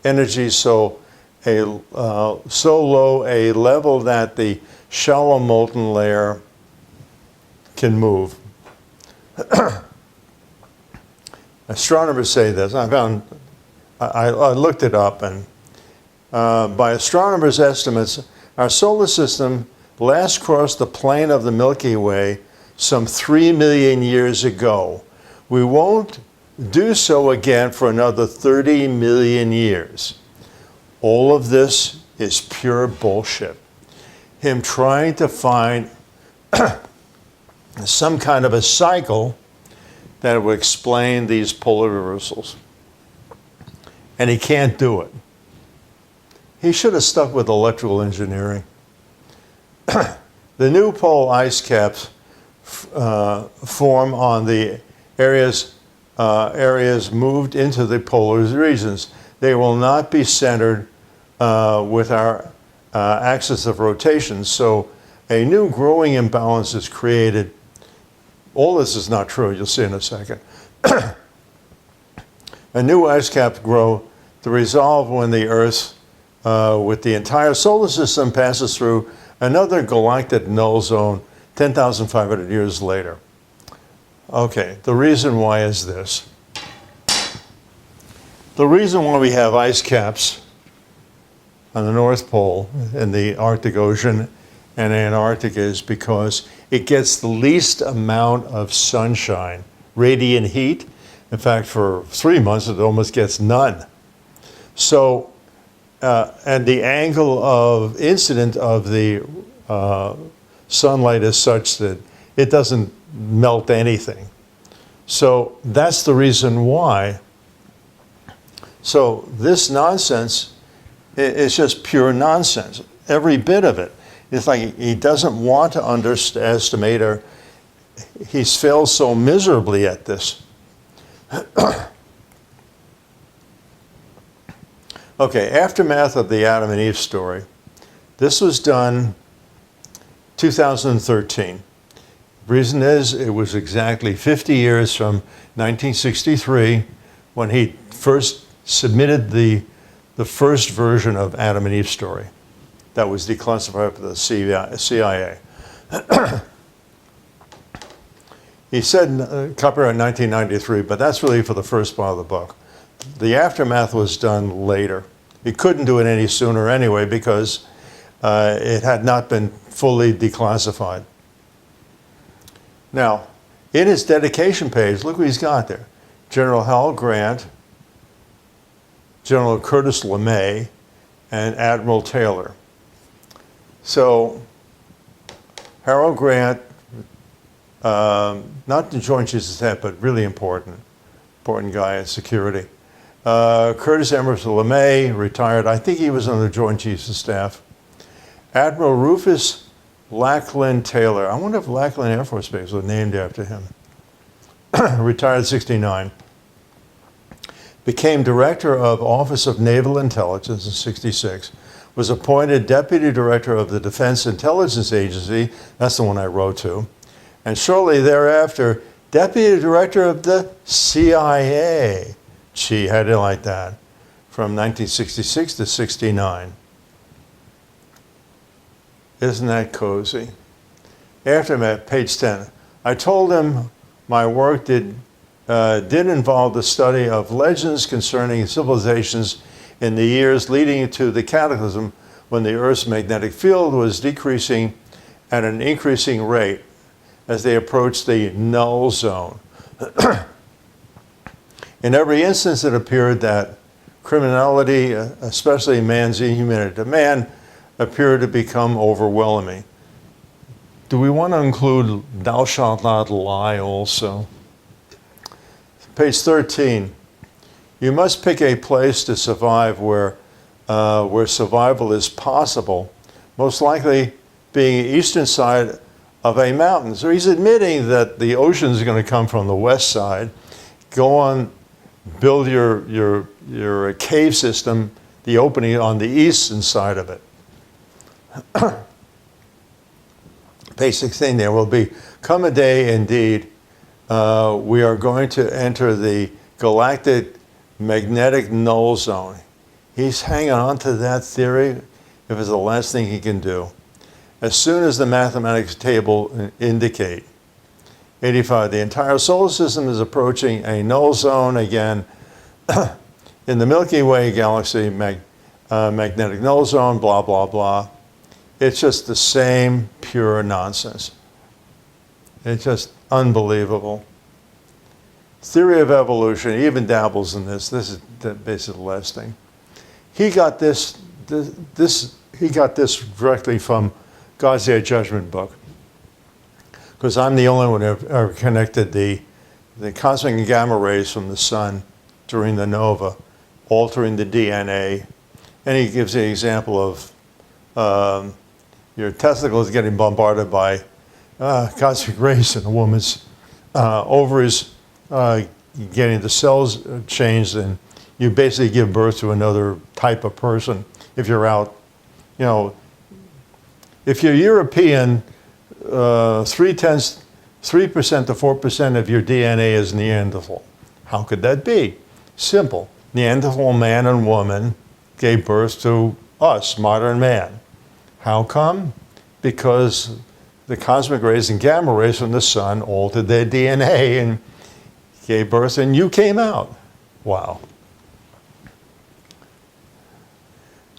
energy so low a level that the shallow molten layer can move. Astronomers say this. I looked it up, and by astronomers' estimates, our solar system last crossed the plane of the Milky Way some 3 million years ago. We won't do so again for another 30 million years. All of this is pure bullshit. Him trying to find some kind of a cycle that would explain these polar reversals. And he can't do it. He should have stuck with electrical engineering. The new pole ice caps form on the areas moved into the polar regions. They will not be centered with our axis of rotation, so a new growing imbalance is created. All this is not true, you'll see in a second. A new ice caps grow to resolve when the Earth, with the entire solar system, passes through another galactic null zone 10,500 years later. Okay, the reason why is this. The reason why we have ice caps on the North Pole in the Arctic Ocean and Antarctica is because it gets the least amount of sunshine, radiant heat. In fact, for 3 months, it almost gets none. So, and the angle of incident of the sunlight is such that it doesn't melt anything. So that's the reason why. So this nonsense is just pure nonsense, every bit of it. It's like he doesn't want to underestimate, or he's failed so miserably at this. Okay, aftermath of the Adam and Eve story. This was done 2013. Reason is, it was exactly 50 years from 1963 when he first submitted the first version of Adam and Eve story that was declassified by the CIA. He said copyright 1993, but that's really for the first part of the book. The aftermath was done later. He couldn't do it any sooner anyway because it had not been fully declassified. Now, in his dedication page, look what he's got there. General Hal Grant, General Curtis LeMay, and Admiral Taylor. So, Harold Grant, not the Joint Chiefs of Staff, but really important guy in security. Curtis Emerson LeMay, retired. I think he was on the Joint Chiefs of Staff. Admiral Rufus Lackland Taylor. I wonder if Lackland Air Force Base was named after him. Retired 69. Became Director of Office of Naval Intelligence in 66. Was appointed Deputy Director of the Defense Intelligence Agency. That's the one I wrote to. And shortly thereafter, Deputy Director of the CIA. Gee, how do you like that? From 1966 to 69. Isn't that cozy? Aftermath, page 10. I told him my work did involve the study of legends concerning civilizations in the years leading to the cataclysm when the Earth's magnetic field was decreasing at an increasing rate as they approached the null zone. In every instance, it appeared that criminality, especially man's inhumanity to man, appeared to become overwhelming. do we want to include thou shalt not lie also? Page 13. You must pick a place to survive where survival is possible, most likely being the eastern side of a mountain. So he's admitting that the ocean is going to come from the west side. Go on, build your cave system, the opening on the eastern side of it. Page 16, there will be, come a day indeed, we are going to enter the galactic magnetic null zone. He's hanging on to that theory if it's the last thing he can do. As soon as the mathematics table indicate. 85, the entire solar system is approaching a null zone again. In the Milky Way galaxy, magnetic null zone, blah, blah, blah. It's just the same pure nonsense. It's just unbelievable. Theory of evolution, he even dabbles in this. This is basically the last thing. He got this directly from God's Day Judgement book, because I'm the only one who ever connected the cosmic and gamma rays from the sun during the nova, altering the DNA. And he gives the example of your testicles getting bombarded by cosmic rays in a woman's ovaries, getting the cells changed, and you basically give birth to another type of person if you're out, you know, if you're European, 3% to 4% of your DNA is Neanderthal. How could that be? Simple. Neanderthal man and woman gave birth to us, modern man. How come? Because the cosmic rays and gamma rays from the sun altered their DNA and gave birth, and you came out. Wow.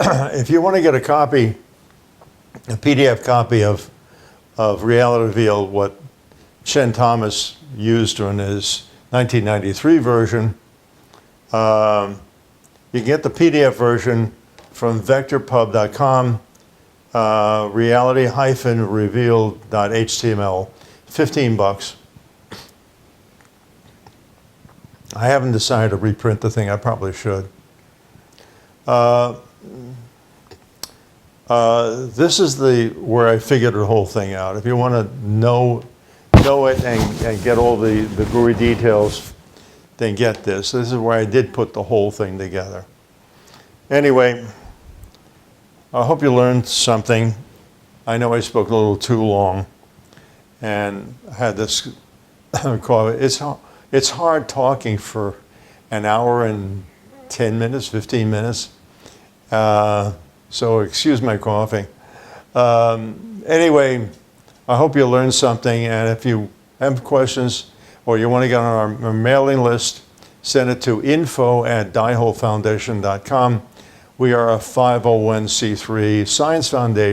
If you want to get a copy, a PDF copy of Reality Revealed, what Chen used during his 1993 version, you can get the PDF version from vectorpub.com, reality-revealed.html, $15. I haven't decided to reprint the thing. I probably should. This is where I figured the whole thing out. If you want to know it and get all the gory details, then get this. This is where I did put the whole thing together. Anyway, I hope you learned something. I know I spoke a little too long and had this call. It's hard talking for an hour and 10 minutes, 15 minutes. So excuse my coughing. Anyway, I hope you learned something, and if you have questions or you want to get on our mailing list, send it to info@dieholefoundation.com. We are a 501c3 science foundation.